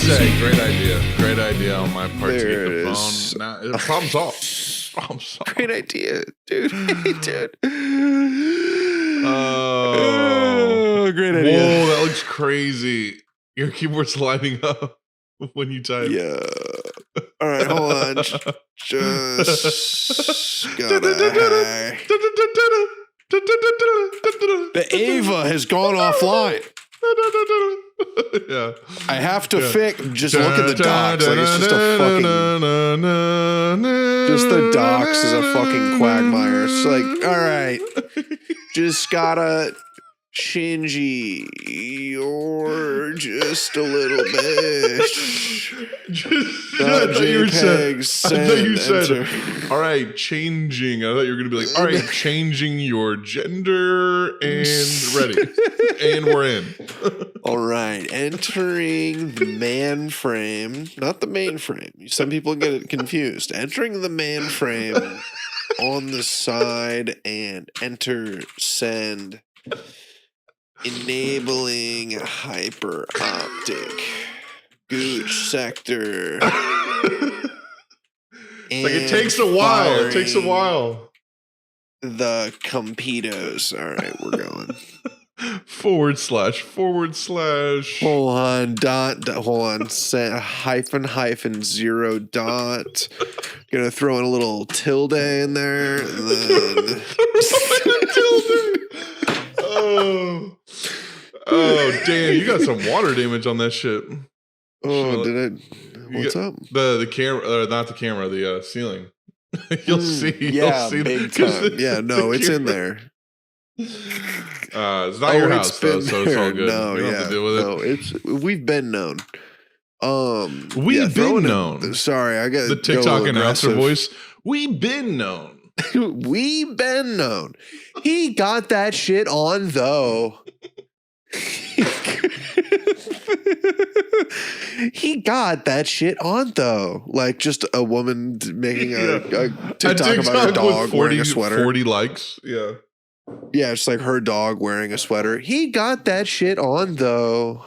say, great idea on my part to get the phone. Nah, problem solved. Problem solved. Great idea, dude. Hey, dude. Oh, great idea. Whoa, that looks crazy. Your keyboard's lighting up when you type. Yeah. All right, hold on. Just gotta. The Ava has gone offline. Yeah. I have to fix. Just look at the docs. Like it's just a fucking. Just the docs is a fucking quagmire. It's like, all right, just gotta change your just a little bit. I thought you said, all right, changing. I thought you were going to be like, all right, changing your gender and ready. And we're in. All right, entering the man frame, not the mainframe. Some people get it confused. Entering the man frame on the side and enter send. Enabling hyper optic gooch sector. Like it takes a while. It takes a while. The competos. All right, we're going. // Hold on, hold on. Hyphen 0 dot. Gonna throw in a little tilde in there. And then Oh, damn! You got some water damage on that shit. Oh, did it? What's up? The camera, not the camera, the ceiling. You'll see. Yeah, you'll see big time. Yeah, no, it's in there. It's not your house, though, so it's all good. No, you don't have to deal with it. No, we've been known. We've been known. Sorry, I got the TikTok announcer voice. We've been known. We've been known. He got that shit on though. He got that shit on though. Like just a woman making a TikTok about her dog 40, wearing a sweater. 40 likes. Yeah. Yeah, it's like her dog wearing a sweater. He got that shit on though.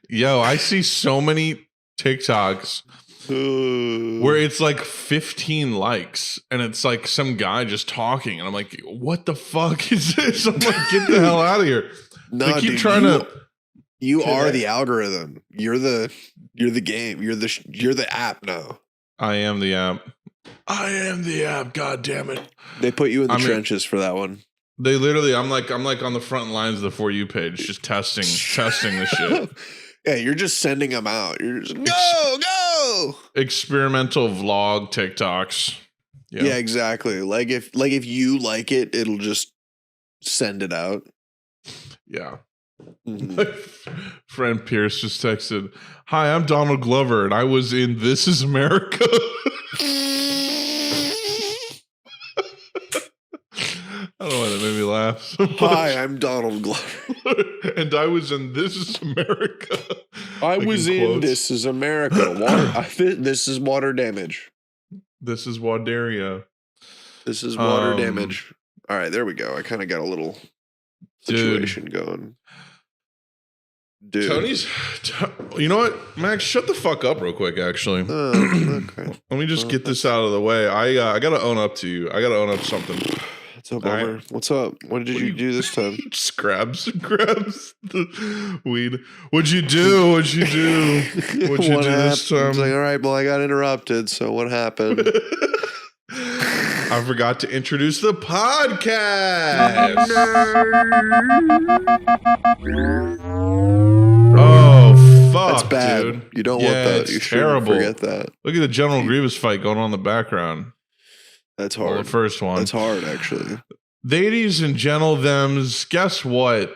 Yo, I see so many TikToks where it's like 15 likes and it's like some guy just talking and I'm like, what the fuck is this? I'm like, get the hell out of here. No, they keep dude, trying to. You are the algorithm. You're the game. You're the app now. I am the app. I am the app. God damn it. They put you in the trenches for that one. They literally, I'm like on the front lines of the For You page, just testing the shit. Yeah, you're just sending them out. You're just go. Experimental vlog TikToks. Yeah, exactly. Like if you like it, it'll just send it out. Yeah. Mm-hmm. My friend Pierce just texted, "Hi, I'm Donald Glover, and I was in This Is America." I don't know why that made me laugh so much. Hi, I'm Donald Glover. And I was in This Is America. I was in This Is America. This is water damage. This is Wadaria. This is water damage. All right, there we go. I kind of got a little situation going. Dude. Tony's, you know what, Max? Shut the fuck up real quick, actually. Okay. Let me just get this out of the way. I got to own up to you. I got to own up to something. What's up, Homer? Right. What's up? What did you do this time? Just grabs the weed. What'd you do? What'd you do this time? I was like, all right, well, I got interrupted, so what happened? I forgot to introduce the podcast. Oh, fuck, that's bad. Dude. You don't want that. You shouldn't forget that. Look at the General Grievous fight going on in the background. That's hard. Well, the first one. That's hard, actually. Ladies and gentlethems, guess what?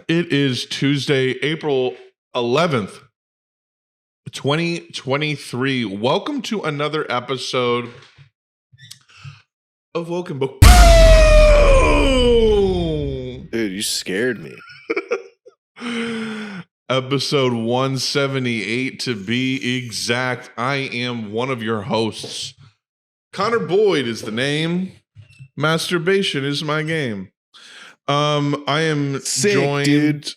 It is Tuesday, April 11th, 2023. Welcome to another episode of Woken Book. Dude, you scared me. Episode 178 to be exact. I am one of your hosts. Connor Boyd is the name. Masturbation is my game. I am Sick, joined. dude.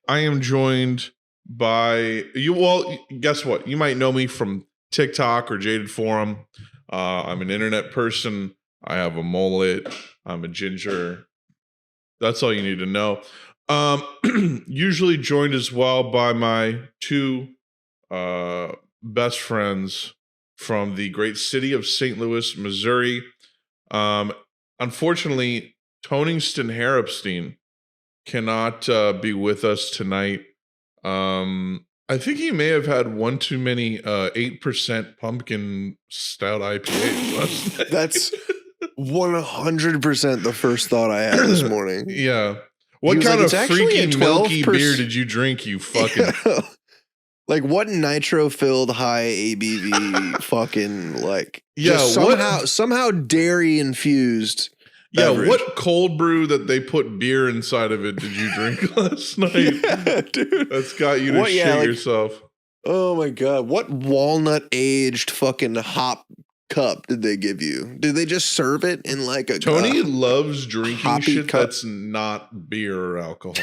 I am joined by you. Well, guess what? You might know me from TikTok or Jaded Forum. I'm an internet person. I have a mullet. I'm a ginger. That's all you need to know. Usually joined as well by my two best friends from the great city of St. Louis, Missouri. Unfortunately, Toningston Harrupstein cannot be with us tonight. I think he may have had one too many 8% pumpkin stout IPAs last night. That's 100% the first thought I had this morning. Yeah. What kind of freaky milky beer did you drink, you fucking... Like, what nitro-filled high ABV fucking, like... Yeah, somehow dairy-infused beverage. What cold brew that they put beer inside of it did you drink last night? Yeah, dude. That's got you to shit yourself. Oh, my God. What walnut-aged fucking hop cup did they give you? Did they just serve it in, like, a... Tony loves drinking shit cup that's not beer or alcohol.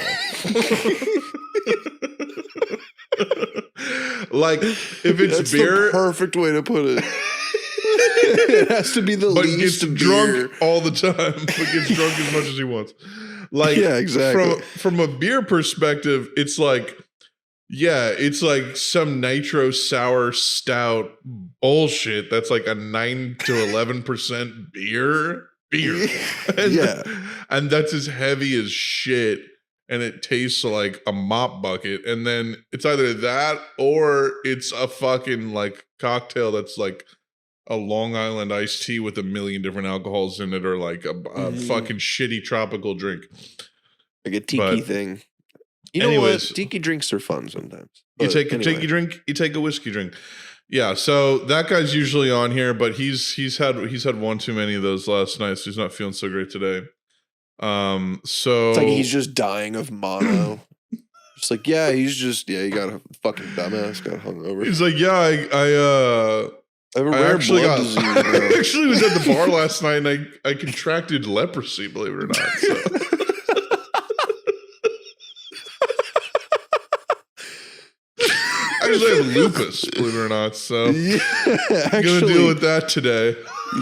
Like, if it's that's beer, the perfect way to put it. It has to be the but least gets drunk all the time, but gets drunk as much as he wants. Like, yeah, exactly. From a beer perspective, it's like, yeah, it's like some nitro sour stout bullshit that's like a 9 to 11% beer. And that's as heavy as shit. And it tastes like a mop bucket. And then it's either that or it's a fucking like cocktail that's like a Long Island iced tea with a million different alcohols in it, or like a fucking shitty tropical drink. Like a tiki thing. You know what? Tiki drinks are fun sometimes. You take a tiki drink, you take a whiskey drink. Yeah, so that guy's usually on here, but he's had one too many of those last night, so he's not feeling so great today. So it's like he's just dying of mono. Just like, yeah, he got a fucking dumbass, got hungover. He's like, yeah, I have a rare blood disease. I actually was at the bar last night and I contracted leprosy, believe it or not. So. I actually have lupus, believe it or not. So yeah, I'm gonna deal with that today.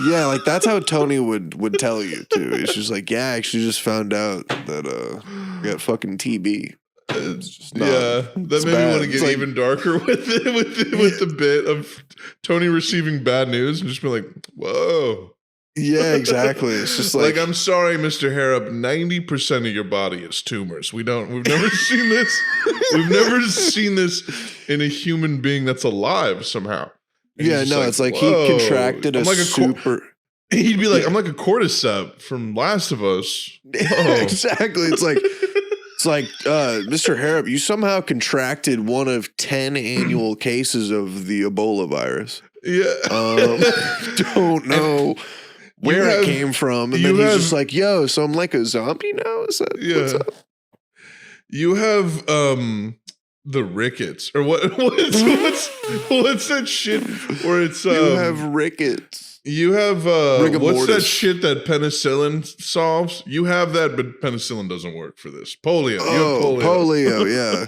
Yeah, like that's how Tony would tell you too. It's just like, yeah, I actually just found out that I got fucking TB. That made me want to get even darker with it, with the bit of Tony receiving bad news and just be like, whoa. Yeah, exactly. It's just like I'm sorry, Mr. Harrop, 90% of your body is tumors. We've never seen this. We've never seen this in a human being that's alive somehow. And yeah, no, it's like he contracted a super. He'd be like, I'm like a cordyceps from Last of Us. Exactly. It's like, Mr. Harrop, you somehow contracted one of 10 annual cases of the Ebola virus. Yeah. Don't know where it came from. And then he's just like, yo, so I'm like a zombie now? Is that what's up? You have the rickets. Or what's that shit where it's you have rickets. You have what's that shit that penicillin solves? You have that, but penicillin doesn't work for this. Polio. You have polio, yeah.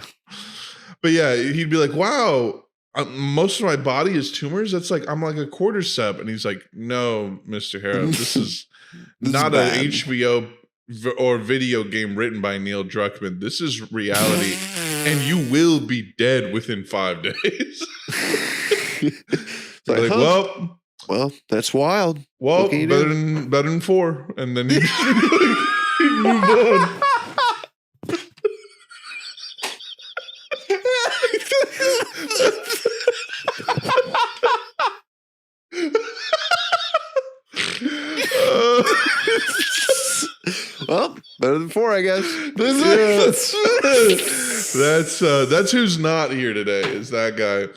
But yeah, he'd be like, wow, most of my body is tumors. That's like, I'm like a cordyceps. And he's like, no, Mr. Harrop, this is not an HBO or video game written by Neil Druckmann. This is reality. And you will be dead within 5 days. Like, well, that's wild. Well, better than 4. And then he'd move on. Well, better than 4, I guess. That's who's not here today, is that guy.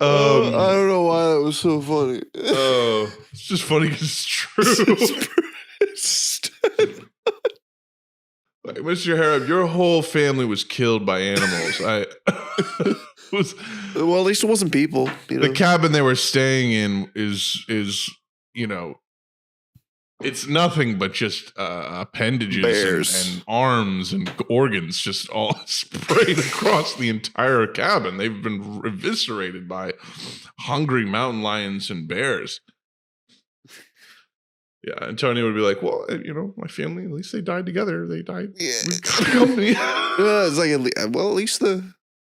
I don't know why that was so funny. Oh, it's just funny because it's true. Like, Mr. Harrop, your whole family was killed by animals. Well, at least it wasn't people. The cabin they were staying in is it's nothing but just appendages and arms and organs just all sprayed across the entire cabin. They've been eviscerated by hungry mountain lions and bears. Yeah, and Tony would be like, "Well, my family, at least they died together. They died with company." It's like, at least at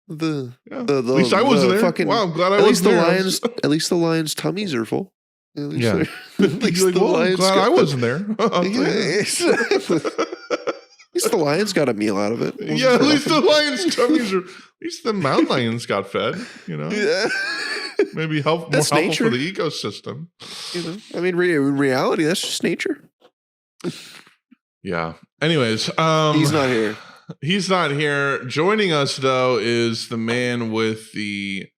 least I wasn't there. Wow, I'm glad I wasn't there. At least the lions' tummies are full. At least yeah. At least like, well, I'm glad I wasn't there. Exactly. At least the lions got a meal out of it. Yeah, at least the lions' tummies are. At least the mountain lions got fed. Yeah. Maybe more helpful for the ecosystem. I mean, in reality, that's just nature. Yeah. Anyways, he's not here. He's not here. Joining us though is the man with the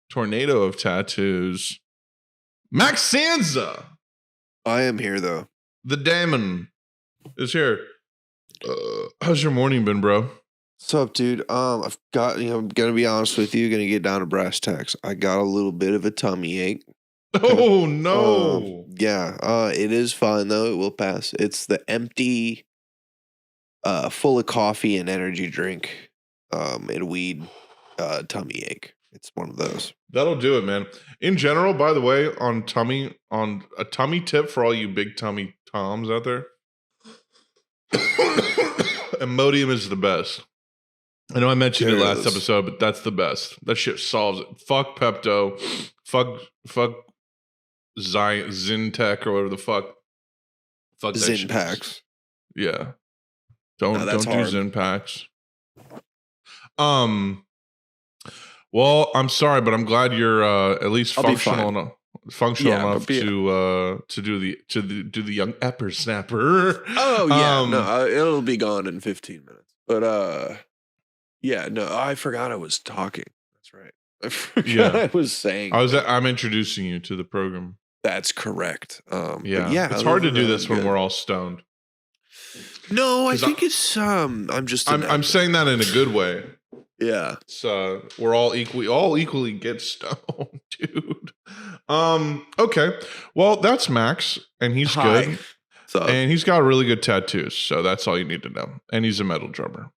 tornado of tattoos, Max Sansa. I am here though. The Damon is here. How's your morning been, bro? What's up, dude? I've got, I'm gonna be honest with you, gonna get down to brass tacks. I got a little bit of a tummy ache. Oh no. Yeah. It is fine though. It will pass. It's the empty, full of coffee and energy drink, and weed, tummy ache. It's one of those. That'll do it, man. In general, by the way, on a tummy tip for all you big tummy toms out there, Imodium is the best. I know I mentioned it last episode, but that's the best. That shit solves it. Fuck Pepto. Fuck Zintech or whatever the fuck. Fuck that shit. Zinpacks. Yeah. Don't do Zinpacks. Well, I'm sorry, but I'm glad you're at least functional enough to do the young epper snapper. Oh yeah, no, it'll be gone in 15 minutes. But yeah, no, I forgot I was talking. That's right. I forgot I was saying. I'm introducing you to the program. That's correct. Yeah, it's hard to do this when we're all stoned. No, I think it's I'm saying that in a good way. Yeah. So we're all equally get stoned, dude. Okay. Well, that's Max, and he's good. And he's got really good tattoos, so that's all you need to know. And he's a metal drummer.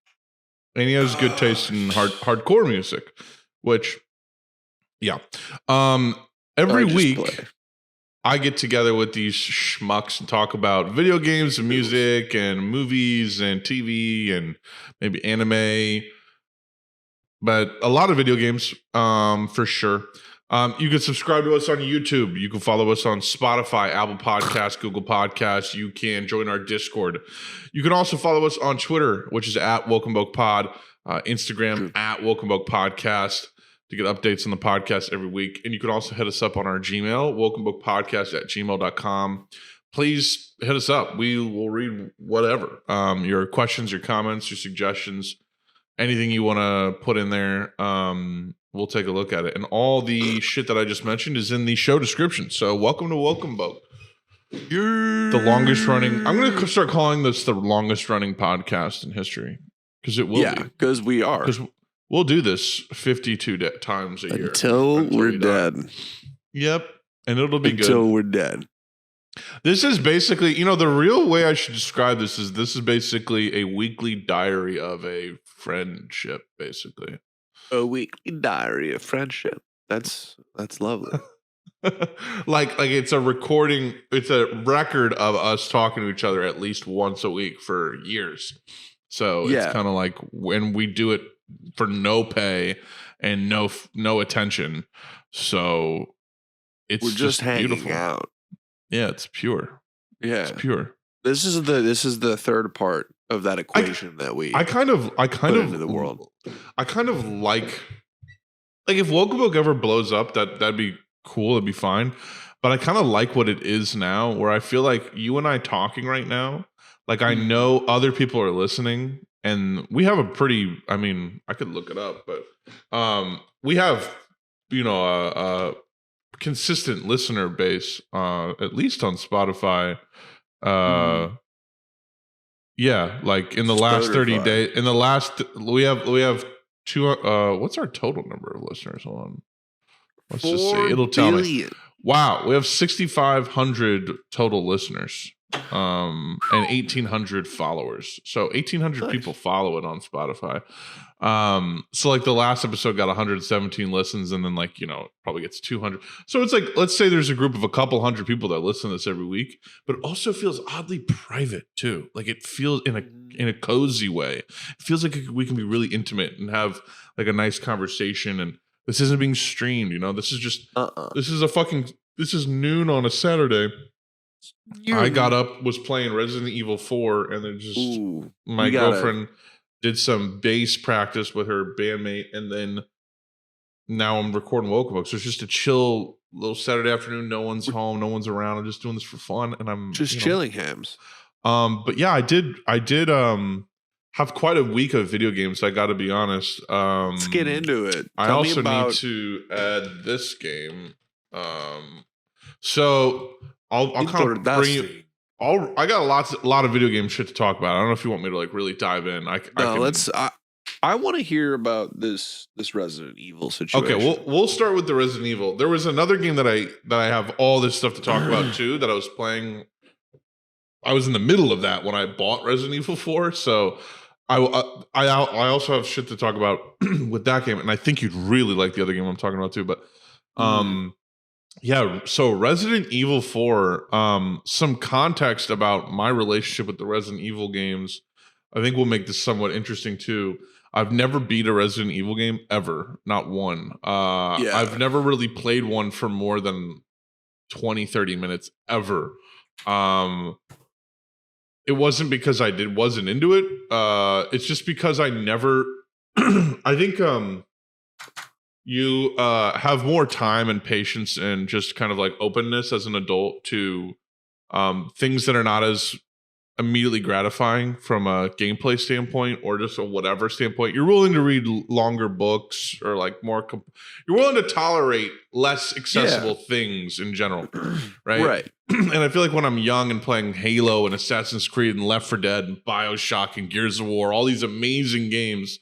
And he has good taste in hardcore music, which every week I get together with these schmucks and talk about video games and music and movies and TV and maybe anime. But a lot of video games, for sure. You can subscribe to us on YouTube. You can follow us on Spotify, Apple Podcasts, Google Podcasts. You can join our Discord. You can also follow us on Twitter, which is at wokenbokepod, Instagram at wokenbokepodcast to get updates on the podcast every week. And you can also hit us up on our Gmail, wokenbokepodcast@gmail.com. Please hit us up. We will read whatever. Your questions, your comments, your suggestions, anything you want to put in there. We'll take a look at it. And all the shit that I just mentioned is in the show description. So welcome to Woken Boke. The longest running. I'm going to start calling this the longest running podcast in history. Because it will be. Yeah, because we are. Because we'll do this 52 times a year. Until we're dead. Yep. And it'll be good. Until we're dead. This is basically, the real way I should describe this is basically a weekly diary of a friendship, basically. A weekly diary of friendship. That's lovely. like it's a recording, it's a record of us talking to each other at least once a week for years. So it's kind of like when we do it for no pay and no attention. So we're just hanging beautiful. Out. Yeah, it's pure. Yeah, it's pure. This is the third part of that equation that we. I kind of into the world. I kind of like if Woken Boke ever blows up, that'd be cool. It'd be fine. But I kind of like what it is now, where I feel like you and I talking right now. Like I know other people are listening, and we have a pretty. I mean, I could look it up, but we have a consistent listener base, at least on Spotify. Yeah, like in the last 30 days, we have two. What's our total number of listeners? Hold on, let's just see. It'll tell me. Wow, we have 6,500 total listeners. and 1,800 followers. So 1,800 people follow it on Spotify. So like the last episode got 117 listens, and then like, you know, probably gets 200. So it's like, let's say there's a group of a couple hundred people that listen to this every week, but it also feels oddly private too. Like it feels in a cozy way. It feels like we can be really intimate and have like a nice conversation. And this isn't being streamed, you know. This is just this is noon on a Saturday. I got up, was playing Resident Evil 4, and then just my girlfriend did some bass practice with her bandmate, and then now I'm recording Wokenboke. So it's just a chill little Saturday afternoon. No one's home, no one's around. I'm just doing this for fun, and I'm just chilling hams. But yeah, I did have quite a week of video games. I got to be honest. Let's get into it. I also need to add this game. So I'll kind of bring you. I got a lot of video game shit to talk about. I don't know if you want me to like really dive in. I want to hear about this Resident Evil situation. Okay, we'll start with the Resident Evil. There was another game that I have all this stuff to talk about too that I was playing. I was in the middle of that when I bought Resident Evil 4, so I also have shit to talk about with that game, and I think you'd really like the other game I'm talking about too. But yeah, so Resident Evil 4, some context about my relationship with the Resident Evil games, I think will make this somewhat interesting too. I've never beat a Resident Evil game ever, not one. I've never really played one for more than 20, 30 minutes ever. It wasn't because I wasn't into it. It's just because I never, I think, you have more time and patience and just kind of like openness as an adult to things that are not as immediately gratifying from a gameplay standpoint or just a whatever standpoint. You're willing to read longer books or like more. You're willing to tolerate less accessible things in general, right? Right. And I feel like when I'm young and playing Halo and Assassin's Creed and Left 4 Dead and BioShock and Gears of War, all these amazing games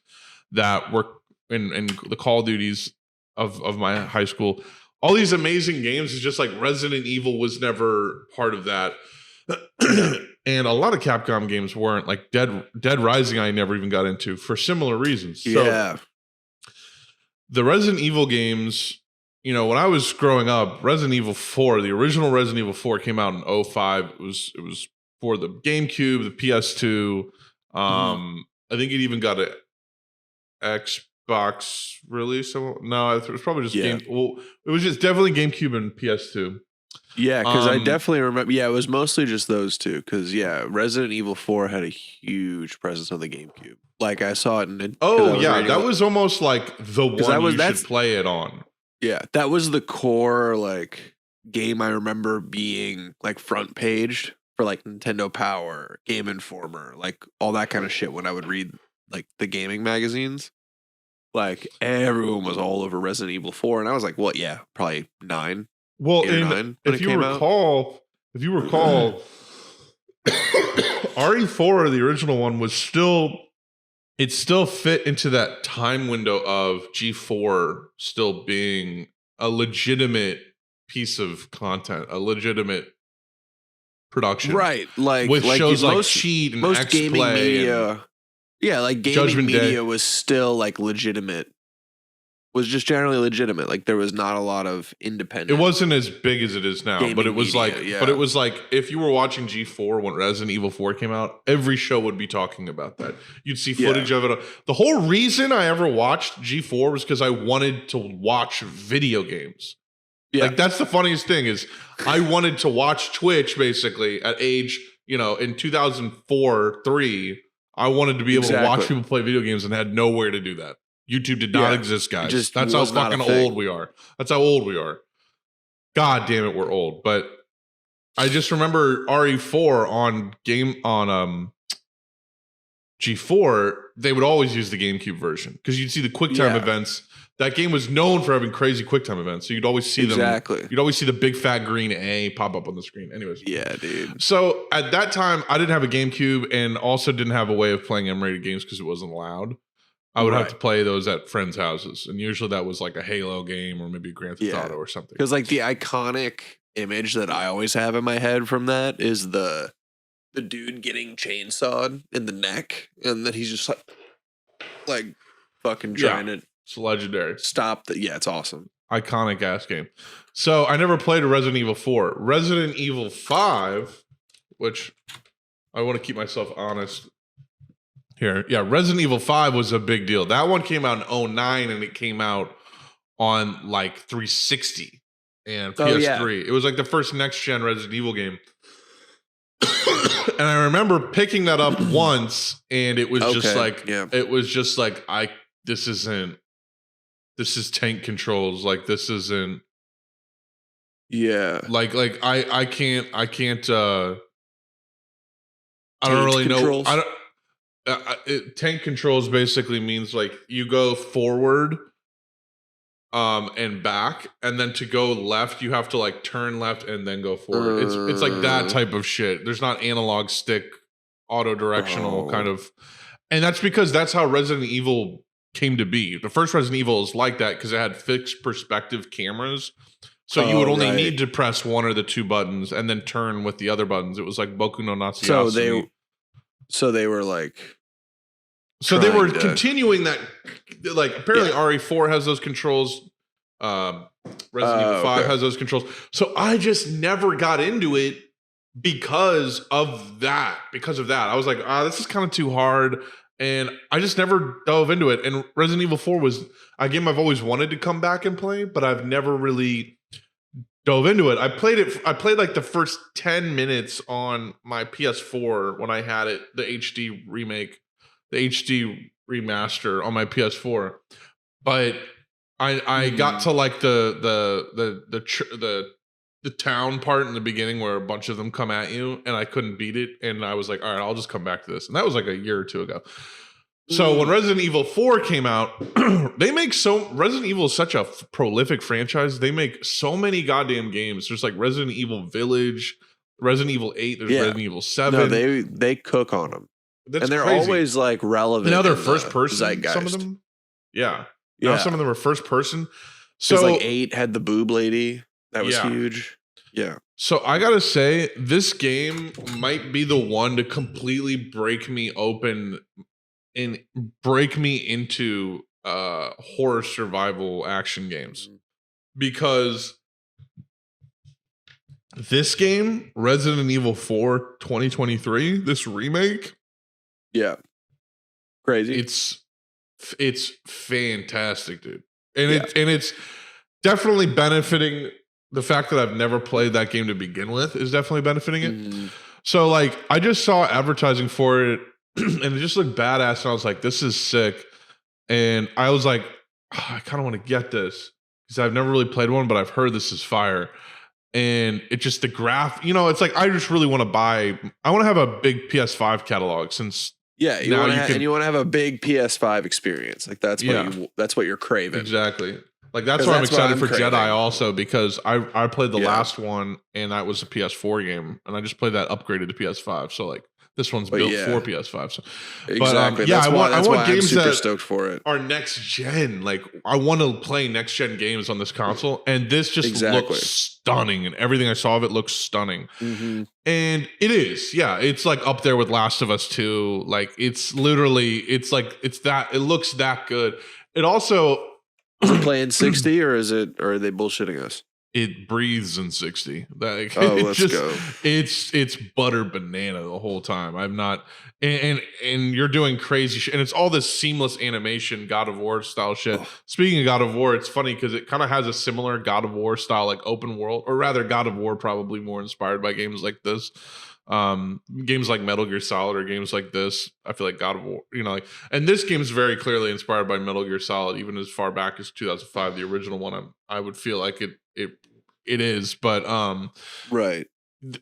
that were in the Call of Duties of my high school, all these amazing games, is just like Resident Evil was never part of that. And a lot of Capcom games weren't. Like Dead Rising I never even got into for similar reasons. So the Resident Evil games, you know, when I was growing up, Resident Evil 4, the original Resident Evil 4 came out in 2005. It was for the GameCube, the PS2. I think it even got an Xbox release. No, it was probably just game. Well, it was just definitely GameCube and PS2. Yeah, because I definitely remember. Yeah, it was mostly just those two. Because Resident Evil 4 had a huge presence on the GameCube. Like I saw it in. That was almost like the one you should play it on. Yeah, that was the core like game I remember being like front paged for like Nintendo Power, Game Informer, like all that kind of shit when I would read like the gaming magazines. Like everyone was all over Resident Evil 4, and I was like, "What? Yeah, probably 9." Well, if you recall, RE4, the original one, was still fit into that time window of G4 still being a legitimate piece of content, a legitimate production, right? Like with shows like Cheat and most X-Play gaming media. Yeah, like gaming Judgment media Day was still like legitimate. Was just generally legitimate. Like there was not a lot of independent. It wasn't as big as it is now, but it was media, but it was like if you were watching G4 when Resident Evil 4 came out, every show would be talking about that. You'd see footage of it. The whole reason I ever watched G4 was because I wanted to watch video games. Yeah. Like that's the funniest thing is I wanted to watch Twitch basically at age, in 2004, 3. I wanted to be able to watch people play video games and had nowhere to do that. YouTube did not exist, guys. That's how fucking old we are. That's how old we are. God damn it, we're old. But I just remember RE4 on G4, they would always use the GameCube version because you'd see the QuickTime events. That game was known for having crazy QuickTime events, so you'd always see them. Exactly. You'd always see the big fat green A pop up on the screen. Anyways, yeah, dude. So at that time, I didn't have a GameCube and also didn't have a way of playing M-rated games because it wasn't allowed. I would have to play those at friends' houses, and usually that was like a Halo game or maybe a Grand Theft Auto or something. Because like the iconic image that I always have in my head from that is the the dude getting chainsawed in the neck, and then he's just like fucking trying to It's legendary. stop the. Yeah, it's awesome. Iconic ass game. So I never played a Resident Evil 4. Resident Evil 5, which I want to keep myself honest here. Yeah, Resident Evil 5 was a big deal. That one came out in 2009 and it came out on like 360 and PS3. It was like the first next gen Resident Evil game. And I remember picking that up once and it was just like this is tank controls. Like this isn't like I can't I don't really know. I don't tank controls basically means like you go forward and back, and then to go left you have to like turn left and then go forward. It's like that type of shit. There's not analog stick auto directional kind of, and that's because that's how Resident Evil came to be. The first Resident Evil is like that because it had fixed perspective cameras, so you would only need to press one or the two buttons and then turn with the other buttons. It was like Boku no Natsuyasumi. So they were like, so they were continuing that. Like apparently RE4 has those controls. Resident Evil 5 has those controls. So I just never got into it because of that. I was like, this is kind of too hard. And I just never dove into it. And Resident Evil 4 was a game I've always wanted to come back and play, but I've never really dove into it. I played like the first 10 minutes on my PS4 when I had it, the HD remake, the HD remaster on my PS4. But I got to like the town part in the beginning where a bunch of them come at you and I couldn't beat it. And I was like, all right, I'll just come back to this. And that was like a year or two ago. So when Resident Evil 4 came out, Resident Evil is such a prolific franchise. They make so many goddamn games. There's like Resident Evil Village, Resident Evil 8, there's Resident Evil 7. No, they cook on them. That's and they're crazy. Always like relevant. Now they're first person. Zeitgeist. Some of them. Yeah. Now some of them are first person. So like 8 had the boob lady. That was huge. Yeah. So I gotta say, this game might be the one to completely break me open and break me into horror survival action games. Because this game, Resident Evil 4 2023, this remake. Yeah. Crazy. It's fantastic, dude. And it's definitely benefiting. The fact that I've never played that game to begin with is definitely benefiting it. So like I just saw advertising for it and it just looked badass and I was like, this is sick. And I was like, I kind of want to get this because I've never really played one, but I've heard this is fire. And it just the it's like I just really want to I want to have a big PS5 catalog since you want to have a big PS5 experience. Like that's what you're craving. Exactly. Like that's why I'm excited for Jedi also because I played the last one and that was a PS4 game and I just played that upgraded to PS5. So like this one's built for PS5. So exactly. I want games I'm super that stoked for it. Are next gen. Like I want to play next gen games on this console and this just looks stunning and everything I saw of it looks stunning. And it is. Yeah, it's like up there with Last of Us 2. Like it looks that good. It also is it playing 60 or are they bullshitting us? It breathes in 60. Like, let's go. It's butter banana the whole time. I'm not and you're doing crazy shit. And it's all this seamless animation, God of War style shit. Speaking of God of War, it's funny because it kind of has a similar God of War style, like open world, or rather God of War probably more inspired by games like this. Games like Metal Gear Solid or games like this, I feel like God of War, and this game is very clearly inspired by Metal Gear Solid, even as far back as 2005, the original one. I would feel like it is, but right.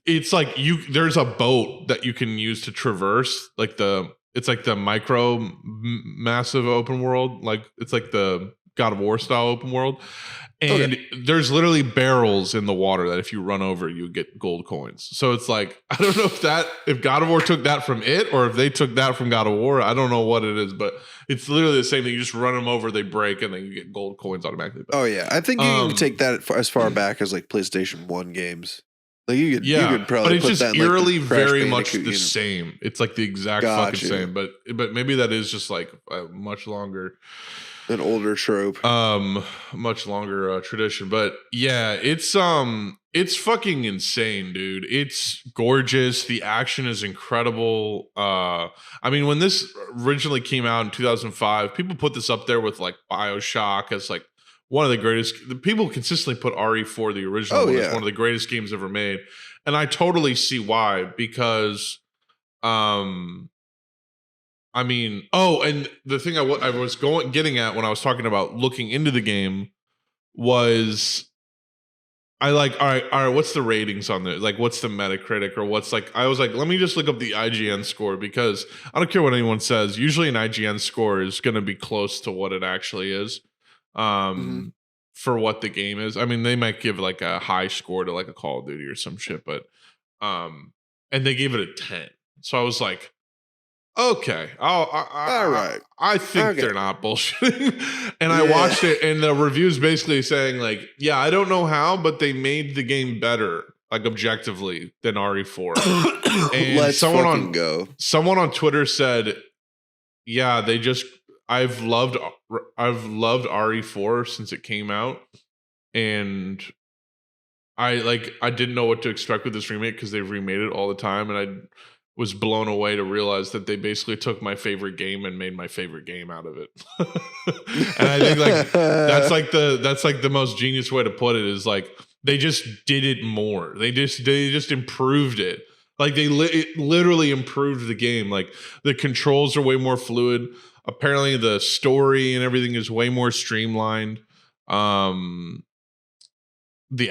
It's like there's a boat that you can use to traverse, like it's like the massive open world, like it's like the God of War style open world. And there's literally barrels in the water that if you run over, you get gold coins. So it's like, I don't know if God of War took that from it or if they took that from God of War. I don't know what it is, but it's literally the same thing. You just run them over, they break, and then you get gold coins automatically back. Oh, yeah. I think you can take that as far back as like PlayStation 1 games. Like you could probably but it's put just that in, like, eerily the Crash very much Bandicoot the same. It's like the exact Got fucking you. same, but maybe that is just like a much longer An older trope. much longer tradition. But yeah, it's fucking insane, dude. It's gorgeous. The action is incredible. I mean, when this originally came out in 2005, people put this up there with like BioShock as like one of the greatest. The people consistently put RE4, the original one, as one of the greatest games ever made, and I totally see why. Because I mean, and the thing I was getting at when I was talking about looking into the game was I like, all right, what's the ratings on there? Like, what's the Metacritic, or what's like, I was like, let me just look up the IGN score, because I don't care what anyone says. Usually an IGN score is going to be close to what it actually is, for what the game is. I mean, they might give like a high score to like a Call of Duty or some shit, but, and they gave it a 10. So I was like, okay. All right. I think they're not bullshitting. And I watched it, and the reviews basically saying like, yeah, I don't know how, but they made the game better, like objectively, than RE4. And Let's go. Someone on Twitter said, yeah, I've loved RE4 since it came out, and I didn't know what to expect with this remake, because they've remade it all the time, and I was blown away to realize that they basically took my favorite game and made my favorite game out of it. And I think like that's like the most genius way to put it, is like they just did it more. They just improved it. Like it literally improved the game. Like the controls are way more fluid. Apparently the story and everything is way more streamlined. The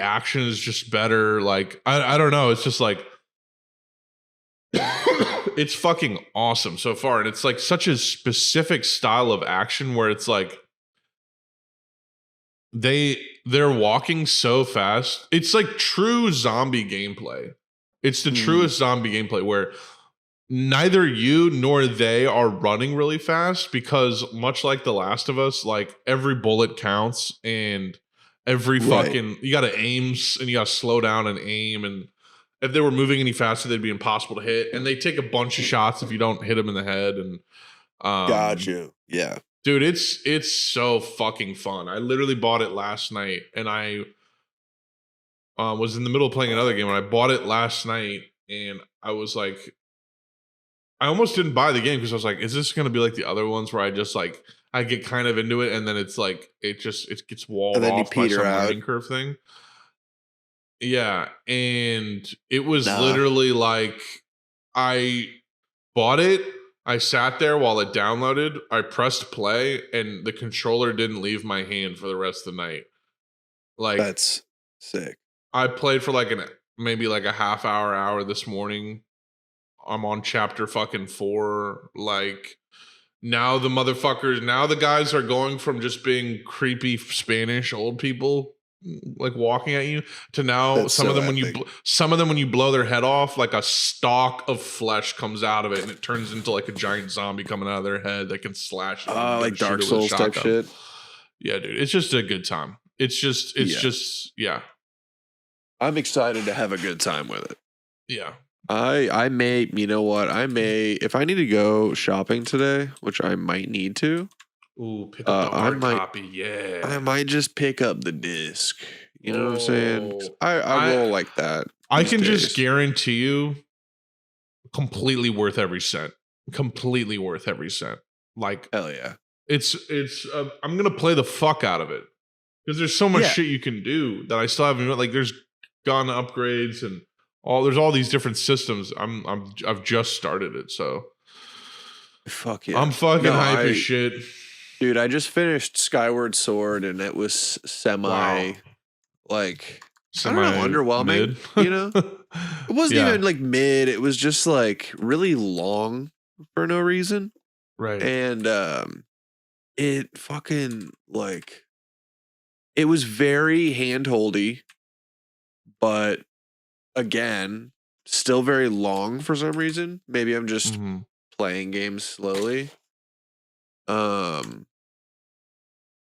action is just better. Like I don't know. It's just like it's fucking awesome so far, and it's like such a specific style of action where it's like they're walking so fast. It's like true zombie gameplay. It's the truest zombie gameplay, where neither you nor they are running really fast, because much like The Last of Us, like every bullet counts, and every fucking you gotta aim, and you gotta slow down and aim, and if they were moving any faster, they'd be impossible to hit. And they take a bunch of shots if you don't hit them in the head. And got you. Yeah, dude, it's so fucking fun. I literally bought it last night, and I was in the middle of playing another game, and I bought it last night, and I was like, I almost didn't buy the game, because I was like, is this going to be like the other ones where I just like I get kind of into it, and then it's like it gets walled off by some learning curve thing. Yeah, and it was literally like I bought it, I sat there while it downloaded, I pressed play, and the controller didn't leave my hand for the rest of the night. Like, that's sick. I played for like maybe like a half hour this morning. I'm on chapter fucking 4. Like, now the guys are going from just being creepy Spanish old people like walking at you to now That's some so of them epic. when you blow their head off, like a stalk of flesh comes out of it, and it turns into like a giant zombie coming out of their head that can slash them. Like Dark Souls type shit. Yeah, dude, it's just a good time. It's just I'm excited to have a good time with it. Yeah. I may, you know what? I may, if I need to go shopping today, which I might need to. Ooh, pick up the hard copy. Yeah. I might just pick up the disc. You know what I'm saying? I roll like that. I can just guarantee you, completely worth every cent. Completely worth every cent. Like, hell yeah. It's I'm gonna play the fuck out of it, because there's so much shit you can do that I still haven't. Like, there's gun upgrades and there's all these different systems. I've just started it, so fuck yeah. I'm fucking hype as shit. Dude, I just finished Skyward Sword, and it was semi underwhelming. Mid. You know, it wasn't even like mid. It was just like really long for no reason, right? And it fucking like it was very handholdy, but again, still very long for some reason. Maybe I'm just playing games slowly.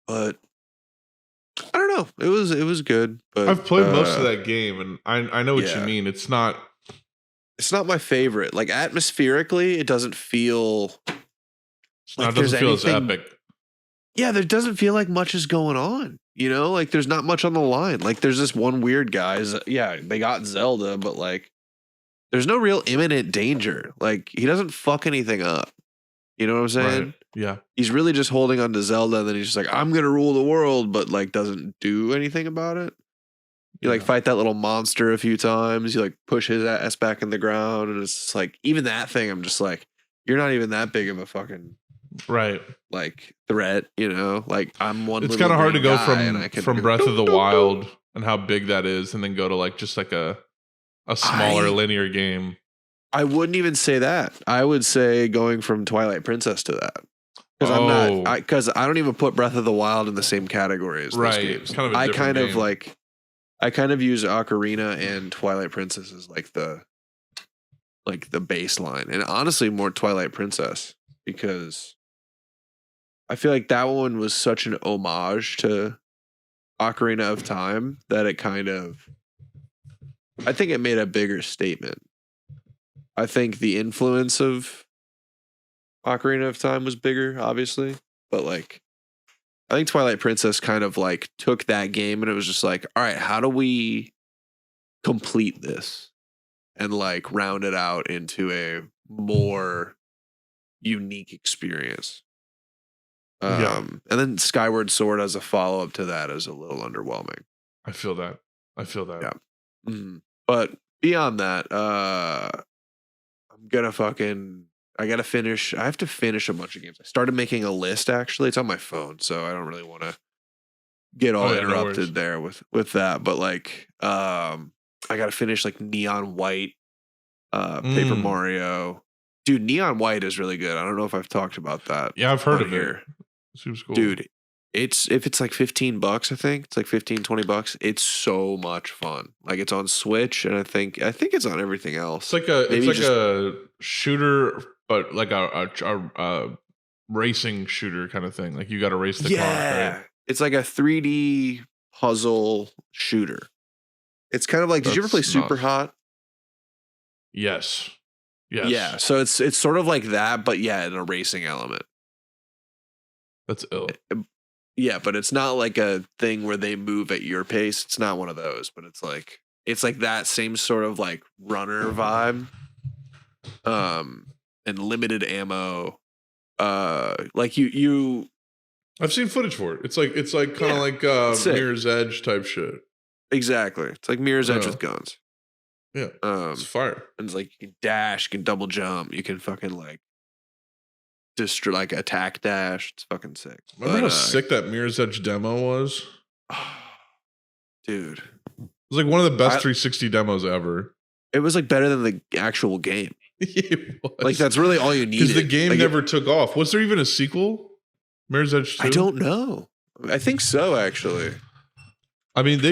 But I don't know. It was good, but I've played most of that game, and I know what you yeah. mean. It's not my favorite. Like atmospherically, it doesn't feel like it there's doesn't feel as anything. epic. Yeah, there doesn't feel like much is going on. You know, like there's not much on the line. Like there's this one weird guy. Yeah, they got Zelda, but like there's no real imminent danger. Like he doesn't fuck anything up. You know what I'm saying? Right. Yeah. He's really just holding on to Zelda, and then he's just like, I'm gonna rule the world, but like doesn't do anything about it. You like fight that little monster a few times. You like push his ass back in the ground, and it's just like even that thing. I'm just like, you're not even that big of a fucking right like threat, you know. Like I'm one. It's kind of hard to go from Breath of the doo, Wild doo. and how big that is, and then go to like just like a smaller linear game. I wouldn't even say that. I would say going from Twilight Princess to that. Because I'm not, because I don't even put Breath of the Wild in the same category as those games. Kind of a I different kind of game. like, I kind of use Ocarina and Twilight Princess as like the baseline, and honestly more Twilight Princess, because I feel like that one was such an homage to Ocarina of Time that it kind of, I think it made a bigger statement. I think the influence of Ocarina of Time was bigger, obviously, but like I think Twilight Princess kind of like took that game and it was just like, all right, how do we complete this and like round it out into a more unique experience? And then Skyward Sword as a follow up to that is a little underwhelming. I feel that. Yeah. Mm-hmm. But beyond that, I'm gonna I have to finish a bunch of games. I started making a list, actually. It's on my phone, so I don't really want to get all interrupted there with that. But like, I gotta finish like Neon White, Paper Mario. Dude, Neon White is really good. I don't know if I've talked about that. Yeah, I've heard of it. Seems cool. Dude, if it's like $15, I think it's like $15-$20. It's so much fun. Like it's on Switch, and I think it's on everything else. It's like a shooter, but like a racing shooter kind of thing. Like you got to race the car. Right? It's like a 3D puzzle shooter. It's kind of like, did you ever play Super Hot? Yes. Yeah. So it's sort of like that, but yeah, in a racing element. That's ill. Yeah, but it's not like a thing where they move at your pace. It's not one of those, but it's like that same sort of like runner vibe. And limited ammo. Like you I've seen footage for it. It's like kind of like Mirror's Edge type shit. Exactly. It's like Mirror's Edge with guns. Yeah. It's fire. And it's like you can dash, you can double jump, you can fucking like destroy, like attack dash. It's fucking sick. Remember how sick that Mirror's Edge demo was? Dude. It was like one of the best 360 demos ever. It was like better than the actual game. It was. Like that's really all you needed. Because the game like never took off. Was there even a sequel? Mirror's Edge 2? I don't know. I think so, actually. I mean, they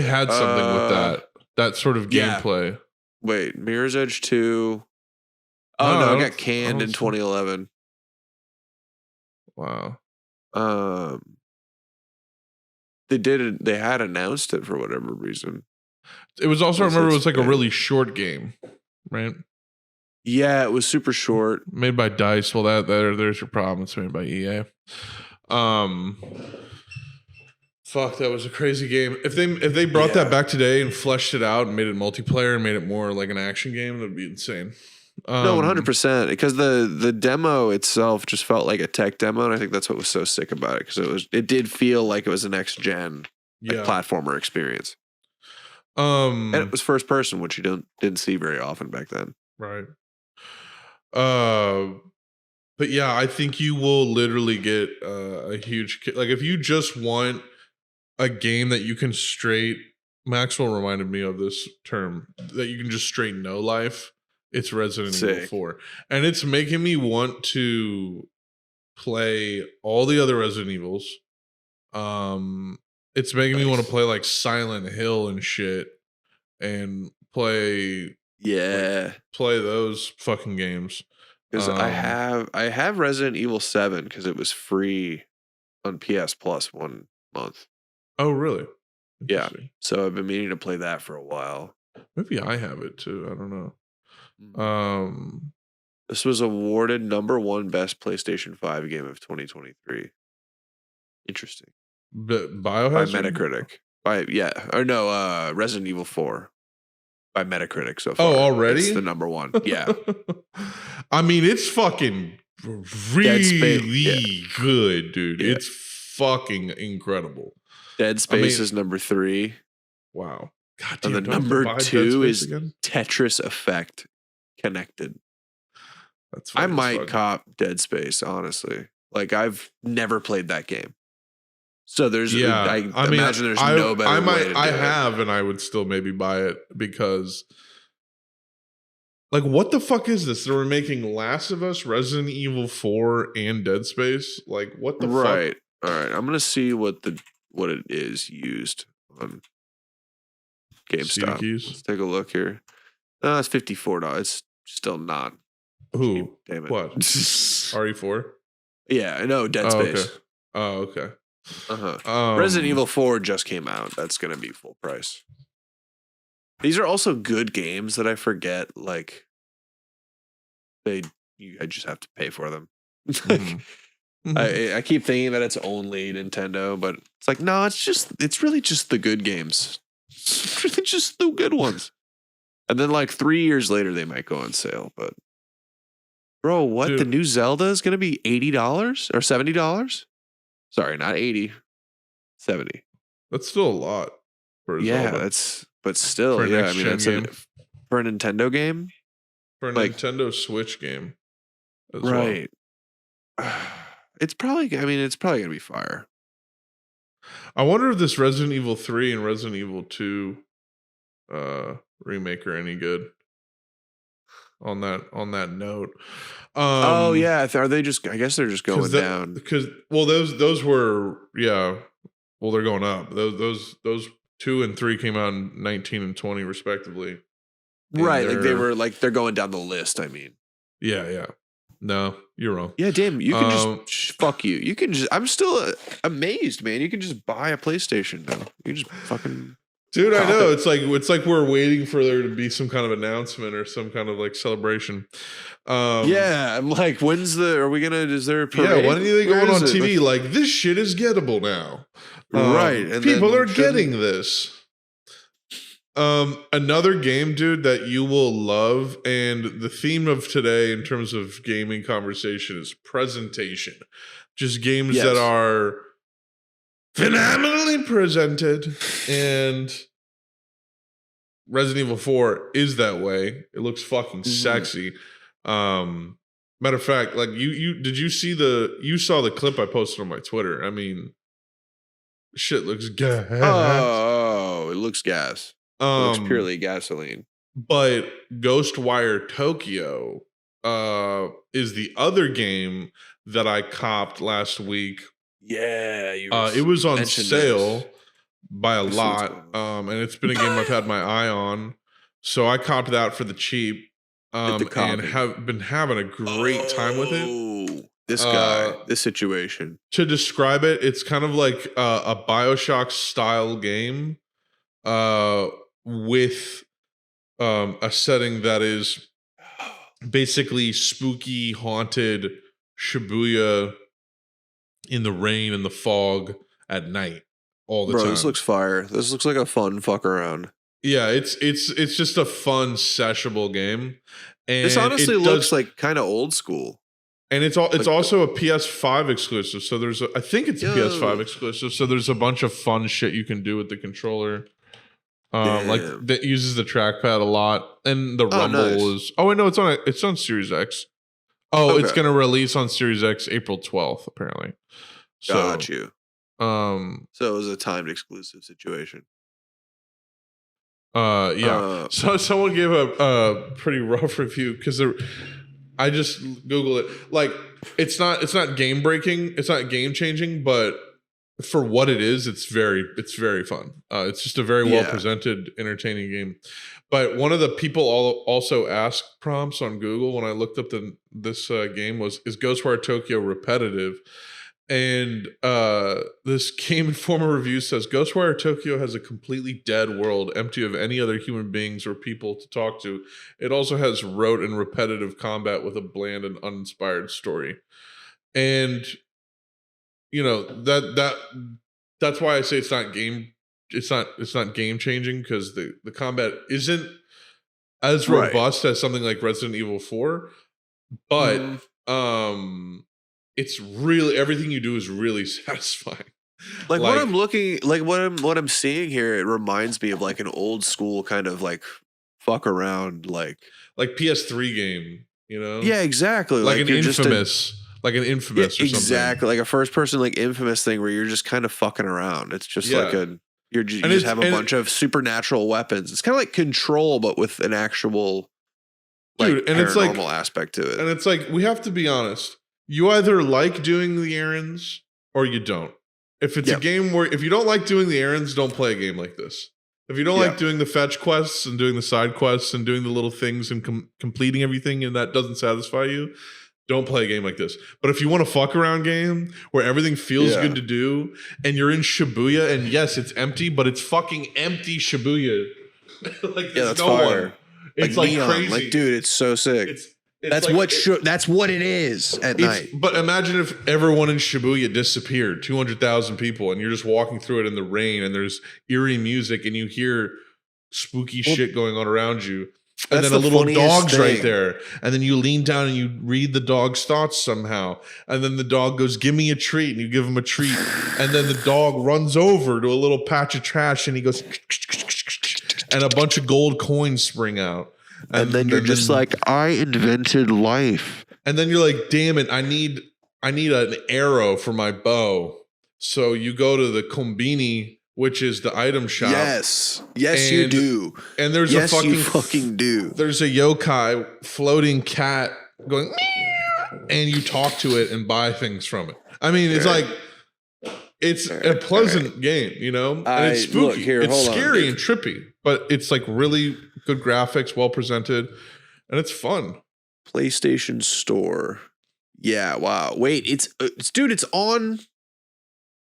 had something with that sort of gameplay. Yeah. Wait, Mirror's Edge 2. Oh no, it got canned in 2011. Wow. They had announced it for whatever reason. It was also, I remember it was like a really short game, right? Yeah, it was super short. Made by DICE. Well, there's your problem. It's made by EA. Fuck, that was a crazy game. If they brought that back today and fleshed it out and made it multiplayer and made it more like an action game, that'd be insane. No, 100%. Because the demo itself just felt like a tech demo, and I think that's what was so sick about it. Because it did feel like it was a next gen platformer experience. And it was first person, which you didn't see very often back then. Right. But yeah, I think you will literally get a huge like if you just want a game that you can straight. Maxwell reminded me of this term that you can just straight no life. It's Resident Evil 4, and it's making me want to play all the other Resident Evils. It's making me want to play like Silent Hill and shit, and play those fucking games. Because I have Resident Evil 7 because it was free on PS Plus 1 month. Oh, really? Yeah. So I've been meaning to play that for a while. Maybe I have it too. I don't know. This was awarded #1 best PlayStation 5 game of 2023. Interesting. Biohazard? By Metacritic. Resident Evil 4 by Metacritic so far. Oh, already? It's the #1. Yeah. I mean, it's fucking really good, dude. Yeah. It's fucking incredible. Dead Space is #3. Wow. God damn, and the #2 is again? Tetris Effect Connected. That's I might cop Dead Space, honestly. Like, I've never played that game. So there's, I imagine there's no better way to do it. have, and I would still maybe buy it because, like, what the fuck is this? They were making Last of Us, Resident Evil 4, and Dead Space. Like, what the fuck? Right. All right. I'm gonna see what it is used on GameStop. Let's take a look here. No, it's $54. It's still not. Who? Cheap. Damn it. What? RE4? Yeah, I know. Dead Space. Oh, okay. Resident Evil 4 just came out. That's going to be full price. These are also good games that I forget. Like, I just have to pay for them. I keep thinking that it's only Nintendo, but it's like, no, it's really just the good games. It's really just the good ones. And then like 3 years later, they might go on sale. But bro, what? Dude. The new Zelda is going to be $80 or $70? Sorry, not 80, 70. That's still a lot. For Zelda. But still, yeah. I mean, that's for a Nintendo game. For a Nintendo Switch game. Right. Well. It's probably gonna be fire. I wonder if this Resident Evil 3 and Resident Evil 2 remake are any good. On that note. Oh yeah, are they just? I guess they're just going down. Because those were they're going up. Those 2 and 3 came out in 19 and 20 respectively. Right, they're going down the list. I mean, yeah. No, you're wrong. Yeah, damn. You can just fuck you. You can just. I'm still amazed, man. You can just buy a PlayStation now. You just fucking. Dude, I know. It's like we're waiting for there to be some kind of announcement or some kind of like celebration. Yeah, I'm like, is there a parade? Yeah, when are they going on TV? Like, this shit is gettable now. Right. And people are getting this. Another game, dude, that you will love, and the theme of today in terms of gaming conversation is presentation. Just games that are phenomenally presented, and Resident Evil 4 is that way. It looks fucking sexy. Matter of fact, like you saw the clip I posted on my Twitter. I mean, shit looks gas. Oh, it looks gas. It looks purely gasoline. But Ghostwire Tokyo is the other game that I copped last week. Yeah, it was on sale by a lot, and it's been a game I've had my eye on. So I copped that for the cheap, and have been having a great time with it. This situation. To describe it, it's kind of like a BioShock style game, with a setting that is basically spooky, haunted Shibuya in the rain and the fog at night all the time. This looks fire. This looks like a fun fuck around. Yeah, it's just a fun sessionable game. And this honestly looks like kind of old school. And it's also a PS5 exclusive. So I think it's a PS5 exclusive. So there's a bunch of fun shit you can do with the controller. Like that uses the trackpad a lot, and the rumble is. Oh wait, no, it's on Series X. Oh, okay. It's gonna release on Series X April 12th, apparently. So, got you. So it was a timed exclusive situation. Yeah. So someone gave a pretty rough review because I just Googled it. Like, it's not game breaking, it's not game changing, but for what it is, it's very fun. It's just a very well presented, entertaining game. But one of the people also asked prompts on Google when I looked up this game is Ghostwire Tokyo repetitive? And this Game Informer review says Ghostwire Tokyo has a completely dead world, empty of any other human beings or people to talk to. It also has rote and repetitive combat with a bland and uninspired story. And that's why I say it's not game changing, because the combat isn't as robust as something like Resident Evil 4, but it's really, everything you do is really satisfying. Like what I'm seeing here, it reminds me of like an old school kind of like fuck around, like PS3 game, Yeah, exactly. Like an Infamous. Or something. Exactly, like a first person like Infamous thing where you're just kind of fucking around. It's just like you just have a bunch of supernatural weapons. It's kind of like Control, but with an actual paranormal aspect to it. And it's like, we have to be honest. You either like doing the errands or you don't. If it's a game where, if you don't like doing the errands, don't play a game like this. If you don't like doing the fetch quests and doing the side quests and doing the little things and completing everything, and that doesn't satisfy you, don't play a game like this. But if you want a fuck around game where everything feels good to do, and you're in Shibuya, and yes, it's empty, but it's fucking empty Shibuya. That's fire. It's like neon. crazy. Like, dude, it's so sick. That's what it is at night. But imagine if everyone in Shibuya disappeared, 200,000 people, and you're just walking through it in the rain, and there's eerie music, and you hear spooky shit going on around you. And then a little dog's right there. And then you lean down and you read the dog's thoughts somehow. And then the dog goes, give me a treat. And you give him a treat. And then the dog runs over to a little patch of trash and he goes, and a bunch of gold coins spring out. And then you're just like, I invented life. And then you're like, damn it, I need an arrow for my bow. So you go to the Kombini, which is the item shop. Yes, you do. And there's you fucking do. There's a yokai floating cat going, meow, and you talk to it and buy things from it. I mean, it's like, it's a pleasant game, and it's spooky. It's scary and trippy, but it's like really good graphics, well presented, and it's fun. PlayStation Store. Yeah, wow. Wait, it's on.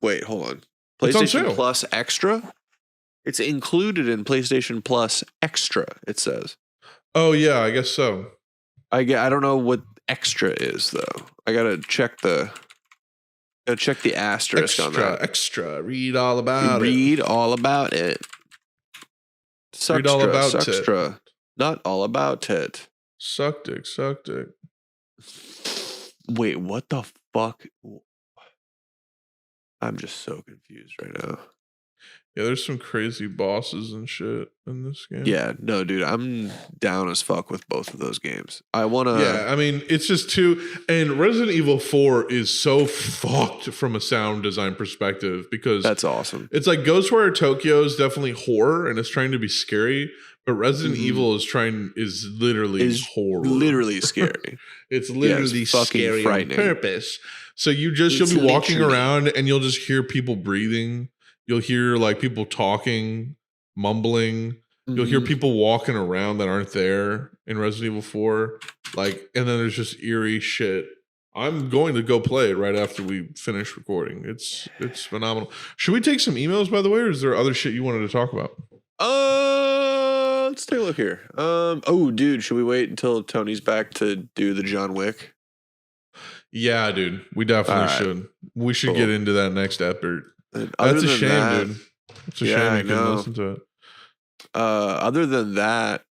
Wait, hold on. PlayStation Plus Extra? It's included in PlayStation Plus Extra, it says. Oh, yeah, I guess so. I don't know what Extra is, though. I gotta check the asterisk on that. Extra. Read all about it. Read all about it. Read all about Suckstra. It. Not all about it. Suck dick. Wait, what the fuck? I'm just so confused right now. Yeah, there's some crazy bosses and shit in this game. Yeah, no, dude, I'm down as fuck with both of those games. I want to... Yeah, I mean, it's just and Resident Evil 4 is so fucked from a sound design perspective because... That's awesome. It's like Ghostwire Tokyo is definitely horror and it's trying to be scary, but Resident Evil is literally horror. Literally scary. It's literally fucking scary frightening. On purpose. So you'll be walking around and you'll just hear people breathing. You'll hear like people talking, mumbling. You'll hear people walking around that aren't there in Resident Evil 4. Like, and then there's just eerie shit. I'm going to go play it right after we finish recording. It's phenomenal. Should we take some emails, by the way, or is there other shit you wanted to talk about? Let's take a look here. Oh, dude, should we wait until Tony's back to do the John Wick? Yeah, dude, we definitely should. We should get into that next effort. That's a shame, dude. It's a shame you couldn't listen to it. Other than that,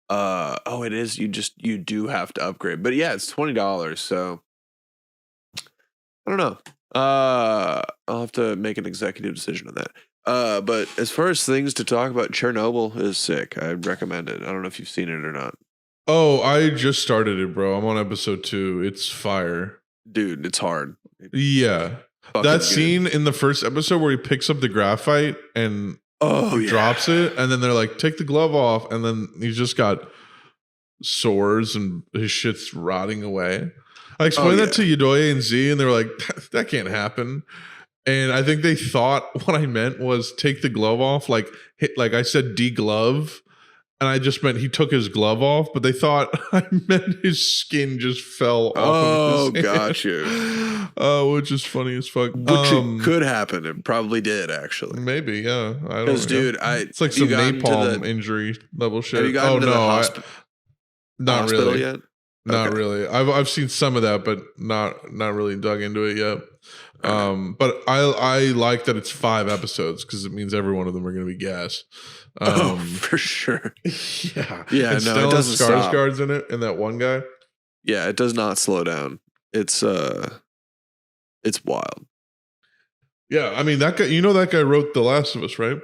it is. You do have to upgrade, but yeah, it's $20. So I don't know. I'll have to make an executive decision on that. But as far as things to talk about, Chernobyl is sick. I'd recommend it. I don't know if you've seen it or not. Oh, I just started it, bro. I'm on episode 2. It's fire. Dude, it's hard. Yeah. That scene in the first episode where he picks up the graphite and drops it, and then they're like, take the glove off, and then he's just got sores and his shit's rotting away. I explained that to Yodoye and Z, and they were like, that can't happen. And I think they thought what I meant was take the glove off, like I said, deglove. and I just meant he took his glove off, but they thought I meant his skin just fell off of his hand. Got you. Which is funny as fuck. Which it could happen. It probably did, actually. Maybe, yeah. I don't know. Because, dude, it's like some napalm injury level shit. Have you gotten to the not hospital really. yet? Not really. I've seen some of that, but not really dug into it yet. But I like that it's 5 episodes because it means every one of them are going to be gas. For sure. Yeah. Yeah, and no, it doesn't stop. Skarsgård's in it, and that one guy. Yeah, it does not slow down. It's wild. Yeah, I mean that guy. You know that guy wrote The Last of Us, right?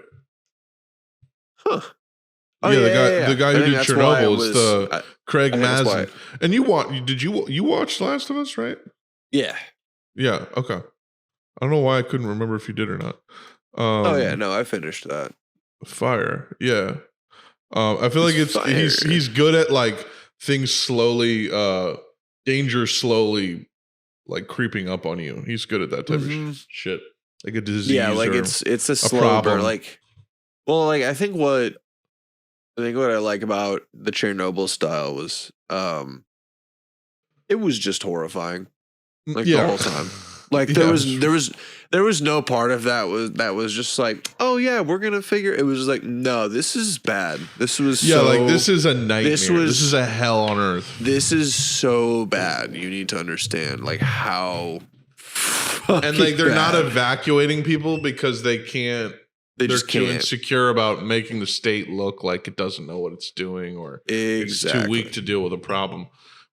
Huh. Oh, yeah, the guy who did Chernobyl is the Craig Mazin. And you watch Last of Us, right? Yeah. Yeah. Okay. I don't know why I couldn't remember if you did or not. No, I finished that. Fire. Yeah. I feel like he's good at like things slowly, danger slowly, like creeping up on you. He's good at that type of shit, like a disease. Yeah, like it's a slow burn. Like, well, like I think what I like about the Chernobyl style was, it was just horrifying, like the whole time. Like there was no part of that was just like, oh yeah, we're gonna figure. It was like, no, this is bad. This was this is a nightmare. This is a hell on earth. This is so bad. You need to understand like how. And like they're not evacuating people because they can't. They're too insecure about making the state look like it doesn't know what it's doing, or it's too weak to deal with a problem.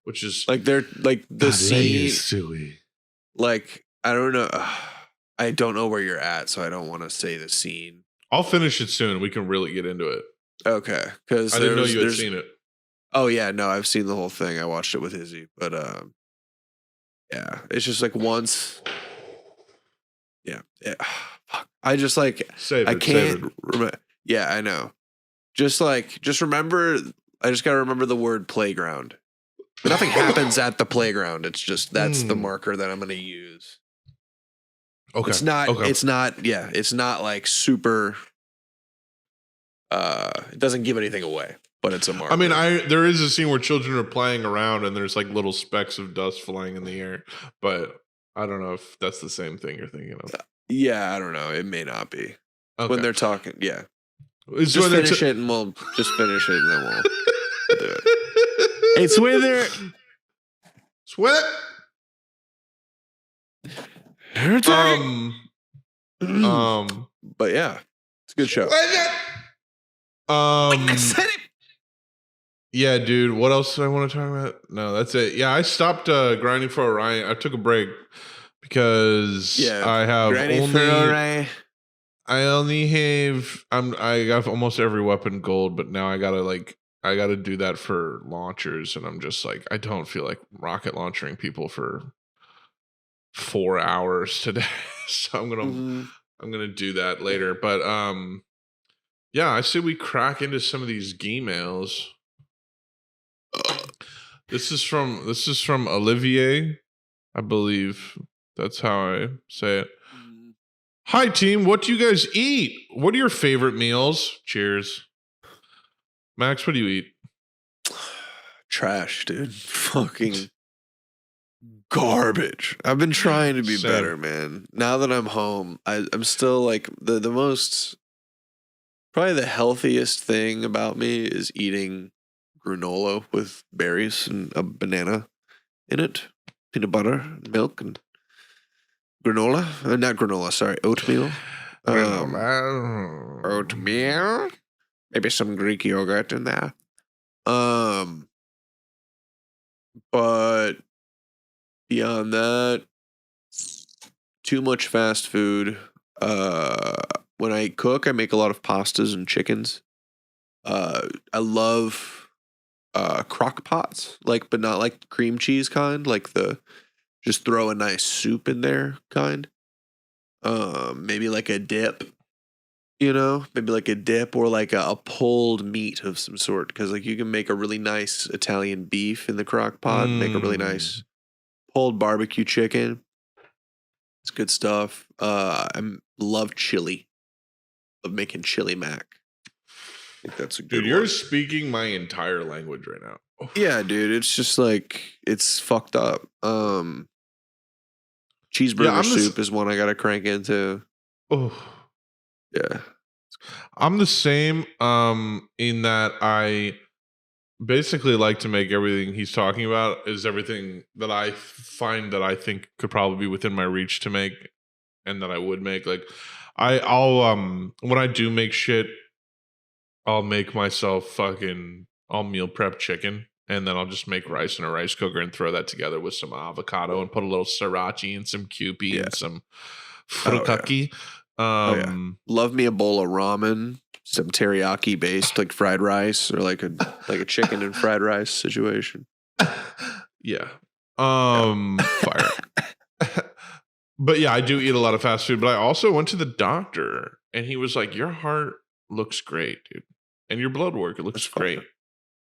Which is like they're like the scene. Like, I don't know. I don't know where you're at, so I don't want to say the scene. I'll finish it soon. We can really get into it. Okay. Because I didn't know you had seen it. Oh, yeah. No, I've seen the whole thing. I watched it with Izzy. But, yeah. It's just like once. Yeah. Fuck. I just like. I can't. Yeah, I know. Just remember. I just got to remember the word playground. Nothing happens at the playground. It's just that's the marker that I'm going to use. Okay. It's not. Okay. It's not. Yeah. It's not like super. It doesn't give anything away, but it's a marker. I mean, there is a scene where children are playing around and there's like little specks of dust flying in the air, but I don't know if that's the same thing you're thinking of. Yeah, I don't know. It may not be when they're talking. Yeah. Just finish it and we'll just finish it and then we'll do it. Hey, Swither. Sweat. But yeah, it's a good show. Yeah, dude. What else do I want to talk about? No, that's it. Yeah, I stopped grinding for Orion. I took a break because I have I got almost every weapon gold, but now I gotta do that for launchers, and I'm just like, I don't feel like rocket launchering people for 4 hours today. So I'm gonna do that later. But yeah, I say we crack into some of these emails. This is from Olivier, I believe. That's how I say it. Hi team, what do you guys eat? What are your favorite meals? Cheers. Max, what do you eat? Trash, dude. Fucking garbage. I've been trying to be better, man. Now that I'm home, I'm still like the most, probably the healthiest thing about me is eating granola with berries and a banana in it, peanut butter, milk, and granola. Not granola, sorry, oatmeal. Oatmeal. Maybe some Greek yogurt in there. But beyond that, too much fast food. When I cook, I make a lot of pastas and chickens. I love crock pots, but not like cream cheese kind, like just throw a nice soup in there kind. Maybe like a dip. Maybe like a dip or like a pulled meat of some sort. Because like you can make a really nice Italian beef in the crock pot. Make a really nice pulled barbecue chicken. It's good stuff. I love chili. Love making chili mac. think that's a good Dude, you're one. speaking my entire language right now. Yeah, dude, it's just like it's fucked up. Cheeseburger I'm the soup is one I gotta crank into. Oh, Yeah. I'm the same. In that I basically like to make everything he's talking about is everything that I find that I think could probably be within my reach to make, and that I would make. Like, I'll when I do make shit, I'll make myself I'll meal prep chicken, and then I'll just make rice in a rice cooker and throw that together with some avocado and put a little sriracha and some Kewpie and some furikake. Love me a bowl of ramen, some teriyaki based like fried rice, or like a chicken and fried rice situation. Yeah. Fire. But yeah, I do eat a lot of fast food, but I also went to the doctor and he was like, your heart looks great, dude. And your blood work, it looks great.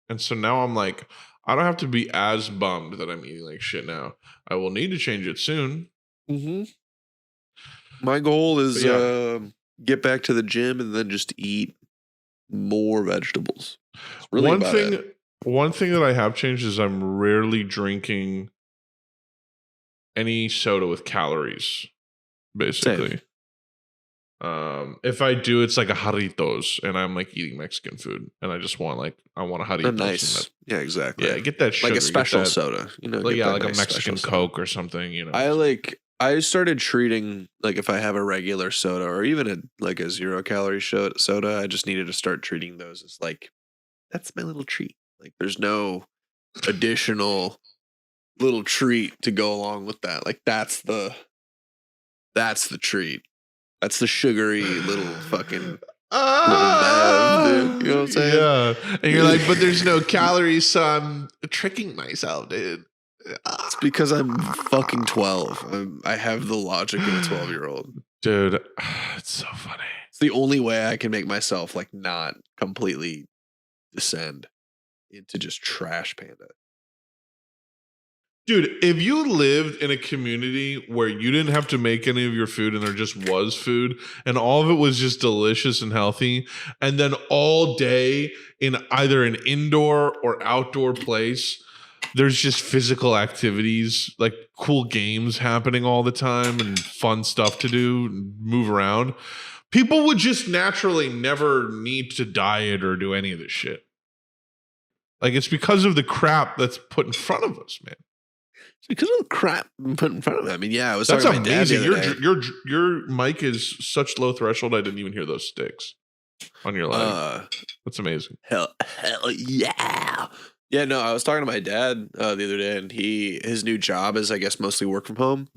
And so now I'm like, I don't have to be as bummed that I'm eating like shit now. I will need to change it soon. Mm-hmm. My goal is get back to the gym and then just eat more vegetables. Really one thing that I have changed is I'm rarely drinking any soda with calories, basically. Same. If I do, it's like a Jarritos, and I'm like eating Mexican food, and I just want I want a Jarritos. Nice. Yeah, exactly. Yeah, get that sugar, like a special soda, you know. Like a Mexican Coke or something, you know. I started treating, like, if I have a regular soda or even a 0 calorie soda, I just needed to start treating those as like, that's my little treat. Like, there's no additional little treat to go along with that. Like, that's the treat. That's the sugary little fucking little bev, dude. You know what I'm saying? Yeah. And you're like, but there's no calories, so I'm tricking myself, dude. It's because I'm fucking 12. I have the logic of a 12-year-old. Dude, it's so funny. It's the only way I can make myself like not completely descend into just trash panda. Dude, if you lived in a community where you didn't have to make any of your food and there just was food and all of it was just delicious and healthy, and then all day in either an indoor or outdoor place, there's just physical activities, like cool games happening all the time and fun stuff to do and move around, people would just naturally never need to diet or do any of this shit. Like, it's because of the crap that's put in front of us, man. It's because of the crap put in front of me. I mean, yeah, I was That's talking to my dad amazing. the other day. Your mic is such low threshold. I didn't even hear those sticks on your leg. That's amazing. Hell yeah. Yeah, no, I was talking to my dad the other day, and his new job is, I guess, mostly work from home.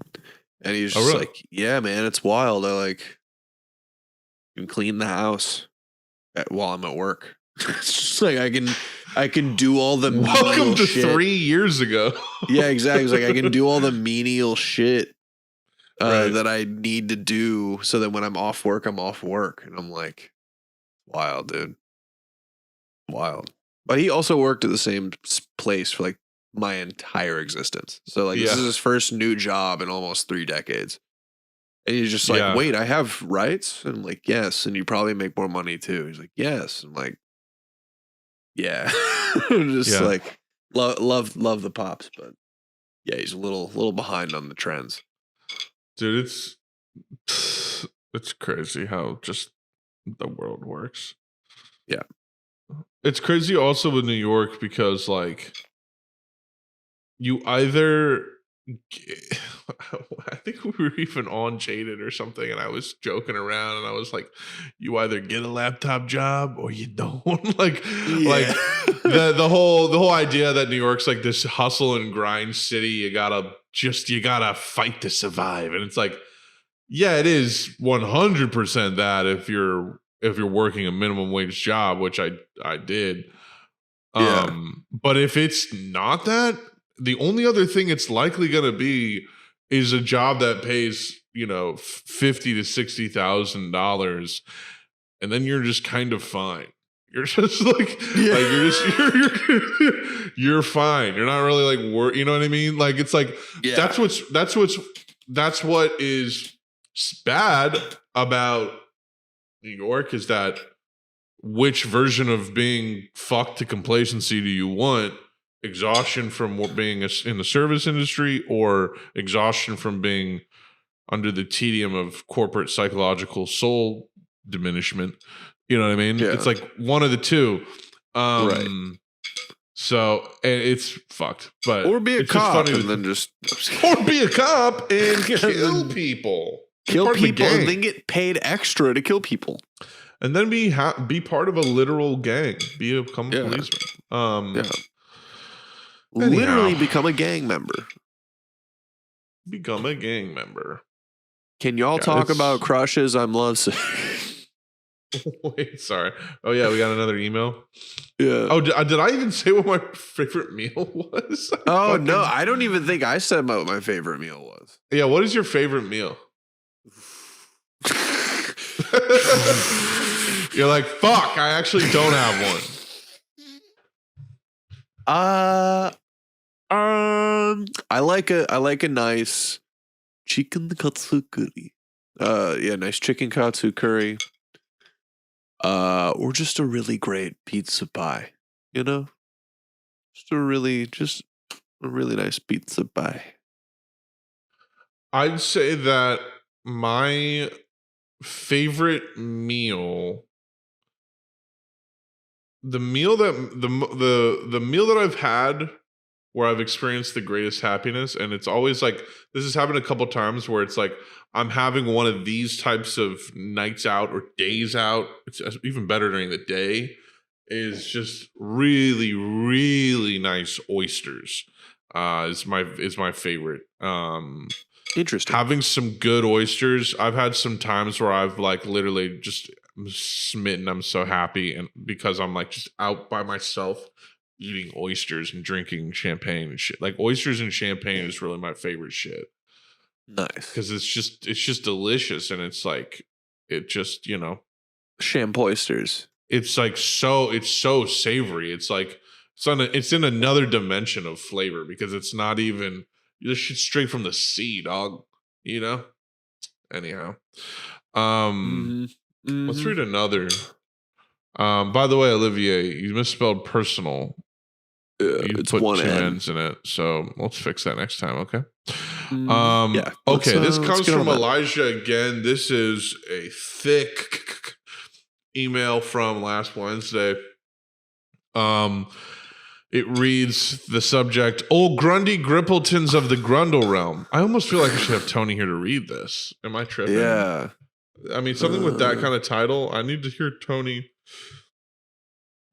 And he's just like, yeah, man, it's wild. I can clean the house while I'm at work. It's just like I can do all the welcome to shit. 3 years ago. Yeah, exactly. It's like I can do all the menial shit that I need to do so that when I'm off work, I'm off work. And I'm like, wild, dude. Wild. But he also worked at the same place for like my entire existence. So like this is his first new job in almost 3 decades. And he's just like, wait, I have rights? And I'm like, yes. And you probably make more money too. He's like, yes. I'm like, yeah. Just like love the pops, but yeah, he's a little behind on the trends. Dude, it's crazy how just the world works. Yeah. It's crazy also with New York because like you either I think we were even on Jaded or something, and I was joking around and I was like, you either get a laptop job or you don't. like the whole idea that New York's like this hustle and grind city, you gotta fight to survive. And it's like, yeah, it is 100% that if you're working a minimum wage job, which I did. But if it's not that, the only other thing it's likely going to be is a job that pays, $50,000 to $60,000, and then you're just kind of fine. You're just like you're fine. You're not really like you know what I mean? Like it's like that's what is bad about New York is that which version of being fucked to complacency do you want? Exhaustion from being in the service industry, or exhaustion from being under the tedium of corporate psychological soul diminishment? You know what I mean? Yeah. It's like one of the two. Right. So it's fucked. But Or be a it's just cop funny and then just or be a cop and kill people. kill Part of the people and gang. then get paid extra to kill people. And then be part of a literal gang. Become a policeman. Literally become a gang member. Become a gang member. Can y'all talk about crushes I'm lovesick? Wait, sorry. Oh yeah, we got another email. Yeah. Oh, did I even say what my favorite meal was? Oh no, I don't even think I said what my favorite meal was. Yeah, what is your favorite meal? You're like, fuck, I actually don't have one. I like a nice chicken katsu curry. Nice chicken katsu curry. Or just a really great pizza pie, you know? Just a really nice pizza pie. I'd say that my favorite meal, the meal that I've had where I've experienced the greatest happiness, and it's always like, this has happened a couple times where it's like I'm having one of these types of nights out or days out. It's even better during the day. Is just really, really nice oysters. Is my favorite. Interesting. Having some good oysters. I've had some times where I've like literally just smitten. I'm so happy, and because I'm like just out by myself eating oysters and drinking champagne and shit. Like oysters and champagne is really my favorite shit. Nice. Because it's just delicious, and it's like it just, you know, Champ oysters. it's like it's so savory. It's like it's in another dimension of flavor because it's not even this shit straight from the sea, dog. You know? Anyhow. Let's read another. By the way, Olivier, you misspelled personal. You It's put one two N. N's in it, so let's fix that next time, okay? Yeah. Okay, this let's comes get on from that. Elijah again. This is a thick email from last Wednesday. It reads the subject, Old Grundy Grippletons of the Grundle Realm. I almost feel like I should have Tony here to read this. Am I tripping? Yeah. I mean, something with that kind of title. I need to hear Tony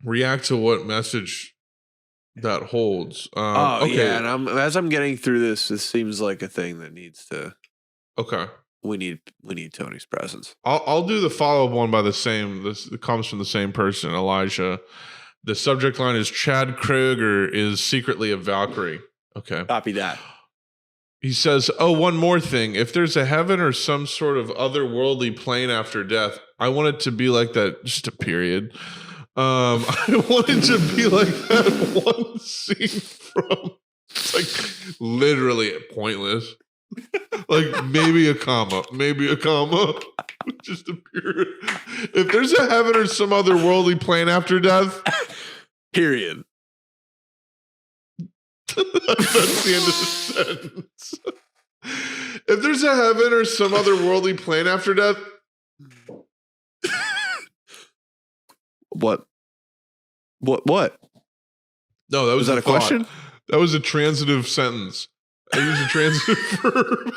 react to what message that holds. Okay. Yeah, and as I'm getting through this seems like a thing that needs to. Okay. We need Tony's presence. I'll do the follow-up one by the same. It comes from the same person, Elijah. The subject line is Chad Kroeger is secretly a Valkyrie. Okay. Copy that. He says, oh, one more thing. If there's a heaven or some sort of otherworldly plane after death, I want it to be like that. Just a period. I want it to be like that one scene from, it's like literally pointless. Like maybe a comma. Just a period. If there's a heaven or some other worldly plane after death, period. That's the end of the sentence. If there's a heaven or some other worldly plane after death, What? No, that was that a a question? That was a transitive sentence. I used a transitive verb.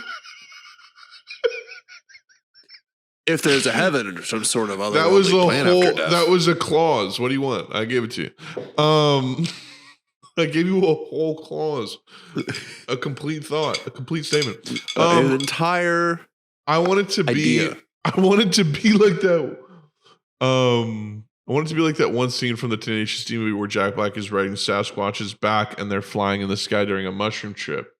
If there's a heaven or some sort of other That was a plan after death. That was a clause. What do you want? I gave it to you. I gave you a whole clause, a complete thought, a complete statement. An entire. I want it to be. Idea. I want it to be like that. I want it to be like that one scene from the Tenacious D movie where Jack Black is riding Sasquatch's back and they're flying in the sky during a mushroom trip.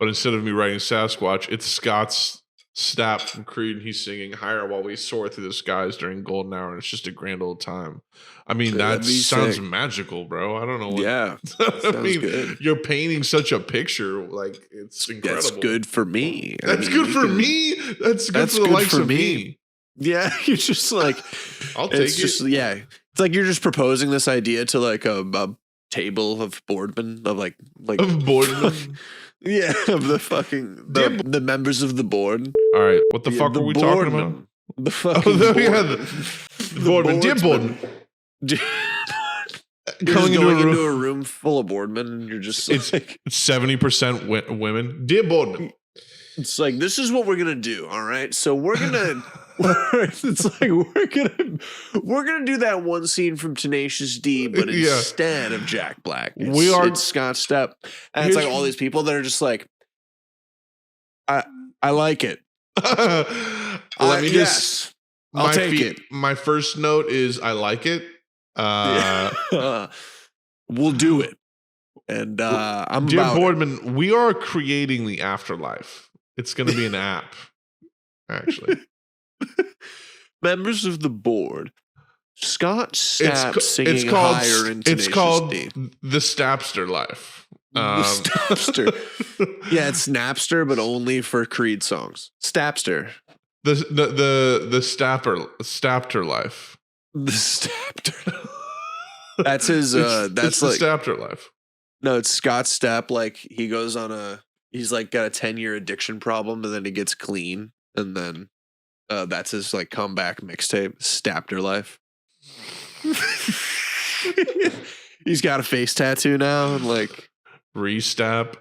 But instead of me writing Sasquatch, it's Scott's Stapp from Creed, and he's singing "Higher While We Soar Through the Skies" during Golden Hour, and it's just a grand old time. I mean, that sounds magical, bro. I don't know. Yeah, I mean, good. You're painting such a picture, like it's incredible. That's good for me. That's good for me. That's good for the likes of me. Yeah, you're just like, I'll take it. Yeah, it's like you're just proposing this idea to like a table of boardmen of like Of boardmen. yeah, of the fucking the members of the board. All right, what the fuck the are we talking about? boardmen. The fucking the boardman. Dear boardman. You're Going into a room full of boardmen, and you're just like, it's 70% women. Dear boardman. it's like, this is what we're gonna do. All right, so we're gonna. It's like we're gonna do that one scene from Tenacious D, but instead of Jack Black, it's Scott Stepp, and it's like all these people that are just like, I like it. Let me just. I'll take it. My first note is I like it. We'll do it, and I'm Dear about Boardman, we are creating the afterlife. It's going to be an app, actually. Members of the board, Scott Stapp singing it's called, higher in It's called D. the Stapster Life. The Stapster. Yeah, it's Napster, but only for Creed songs. Stapster. The Stapter Life. The Stapter. That's his. That's it's like the Stapter Life. No, it's Scott Stapp. Like he goes on he's like got a 10-year addiction problem, and then he gets clean, and then that's his like comeback mixtape, Stapter Life. He's got a face tattoo now, and like Restap.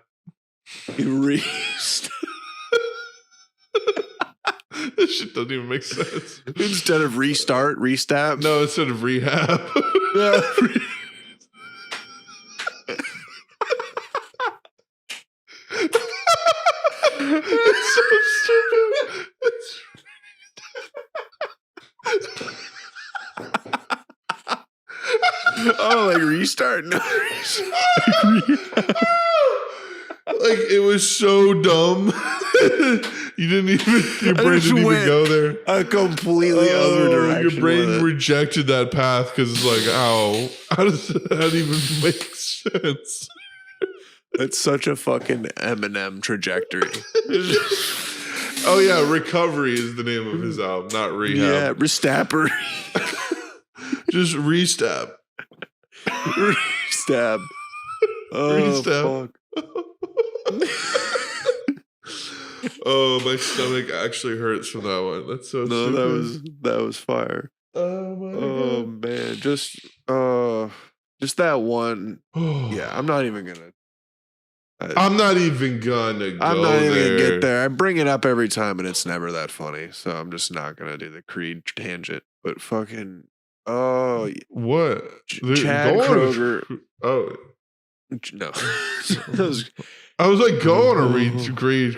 This shit doesn't even make sense. Instead of restart, restab. No, instead of rehab. It's so stupid. Oh, like restart? No. Like it was so dumb. You didn't even, your brain didn't even go there. A completely other direction. Your brain rejected that path because it's like, how does that even make sense? It's such a fucking Eminem trajectory. Oh yeah, Recovery is the name of his album, not Rehab. Yeah, Restapper. Just Restab. Restab. Oh, Restab. Oh, my stomach actually hurts from that one. That's so stupid. that was fire. Oh my god. Man, just that one. Yeah, I'm not even gonna go I'm not even gonna get there. I bring it up every time, and it's never that funny. So I'm just not gonna do the Creed tangent. But fucking what? Chad Kroger. Oh no, I was like, go on a Creed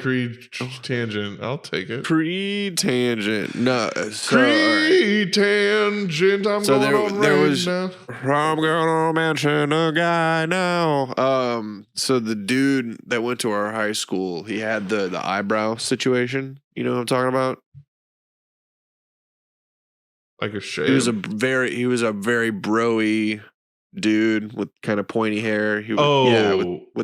tangent. I'll take it. Creed tangent. No, Creed tangent. I'm gonna mention a guy now. So the dude that went to our high school, he had the eyebrow situation. You know what I'm talking about? Like a shave. He was a very broy dude with kind of pointy hair. With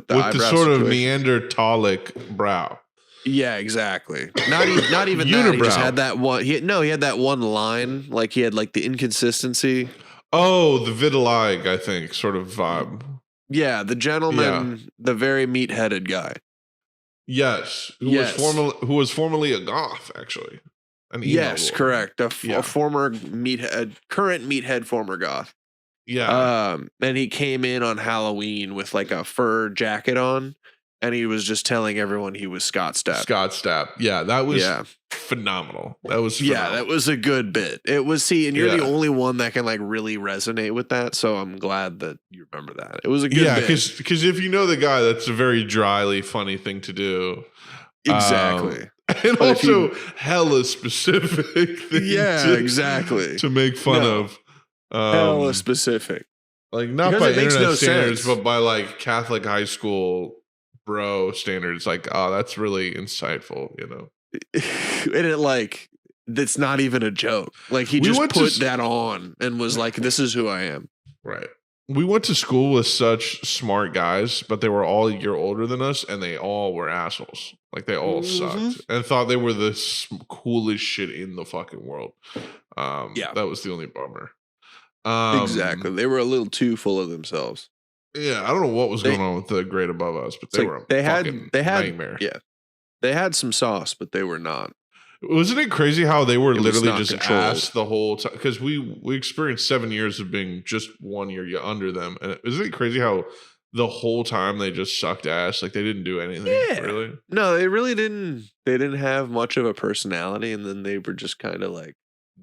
the sort of situation. Neanderthalic brow. Yeah, exactly. Not even that. He just had that one. He had that one line. Like he had like the inconsistency. Oh, the vitiligo, I think, sort of vibe. Yeah, the gentleman, the very meat-headed guy. Yes, who was formerly a goth, actually. Yes, correct. A former current meathead, former goth. Yeah. And he came in on Halloween with like a fur jacket on, and he was just telling everyone he was Scott Stapp. Scott Stapp. Yeah, that was phenomenal. That was phenomenal. Yeah, that was a good bit. It was, and you're the only one that can like really resonate with that, so I'm glad that you remember that. It was a good bit. Because if you know the guy, that's a very dryly funny thing to do. Exactly. And but also hella specific thing exactly. To make fun of. Hella specific. Like not because by internet standards, but by like Catholic high school bro standards. Like, oh, that's really insightful, you know. And that's not even a joke. Like he just put that on and was like, "This is who I am." Right. we went to school with such smart guys, but they were all a year older than us, and they all were assholes. Like they all sucked and thought they were the coolest shit in the fucking world. That was the only bummer. Exactly. They were a little too full of themselves. Yeah, I don't know what was going on with the grade above us, but they were a fucking nightmare. Yeah, they had some sauce, but they were not. Wasn't it crazy how they were literally just controlled. ass the whole time? Because we experienced 7 years of being just 1 year under them, and isn't it crazy how the whole time they just sucked ass? Like they didn't do anything. Yeah. Really? No, they really didn't. They didn't have much of a personality, and then they were just kind of like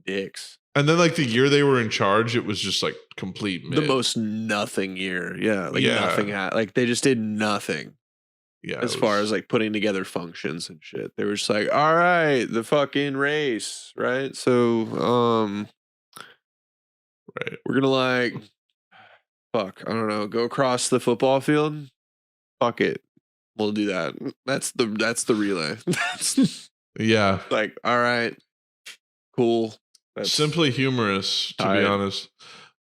dicks. And then like the year they were in charge, it was just like complete mid. The most nothing year. Yeah, like nothing. Like they just did nothing. Yeah, as far as like putting together functions and shit. They were just like, all right, the fucking race, right? So, right, we're gonna like, fuck, I don't know, go across the football field. Fuck it, we'll do that. That's the relay. Yeah, like, all right, cool. That's simply humorous, to be honest.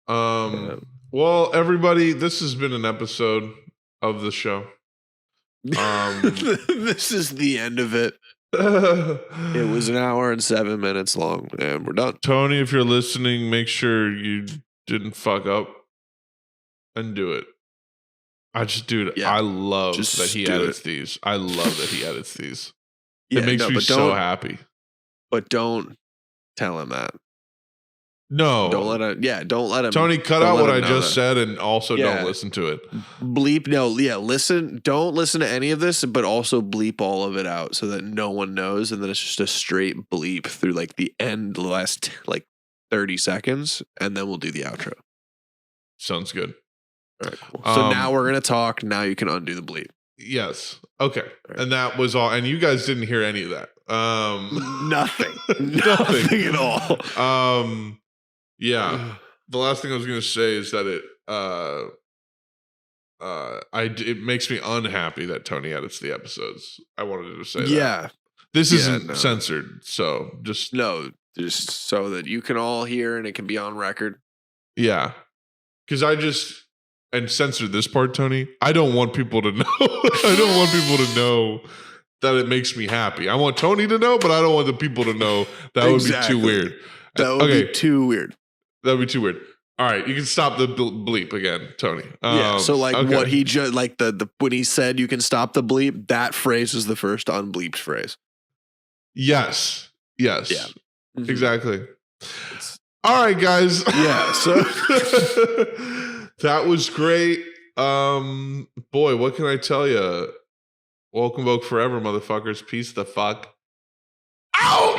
Well, everybody, this has been an episode of the show. This is the end of it. It was 1 hour and 7 minutes long, and we're done. Tony, if you're listening, make sure you didn't fuck up and do it. I love that he edits these. I love that he edits these. It makes me so happy. But don't tell him that. No. Don't let him. Tony, cut out what I just said and also don't listen to it. Bleep. No, listen. Don't listen to any of this, but also bleep all of it out so that no one knows. And then it's just a straight bleep through like the last like 30 seconds. And then we'll do the outro. Sounds good. All right, cool. So now we're going to talk. Now you can undo the bleep. Yes. Okay. Right. And that was all. And you guys didn't hear any of that. Nothing. Nothing at all. Yeah. The last thing I was going to say is that it makes me unhappy that Tony edits the episodes. I wanted to say that. Yeah. This isn't censored, so just so that you can all hear and it can be on record. Yeah. Cuz and censored this part, Tony. I don't want people to know. I don't want people to know that it makes me happy. I want Tony to know, but I don't want the people to know. That would be too weird. That would be too weird. That'd be too weird. All right, you can stop the bleep again, Tony. So what he just like the when he said you can stop the bleep, that phrase was the first unbleeped phrase. Yes. Yeah. Mm-hmm. Exactly. All right, guys. Yeah. So that was great. Boy, what can I tell you? Welcome, Boke forever, motherfuckers. Peace the fuck out.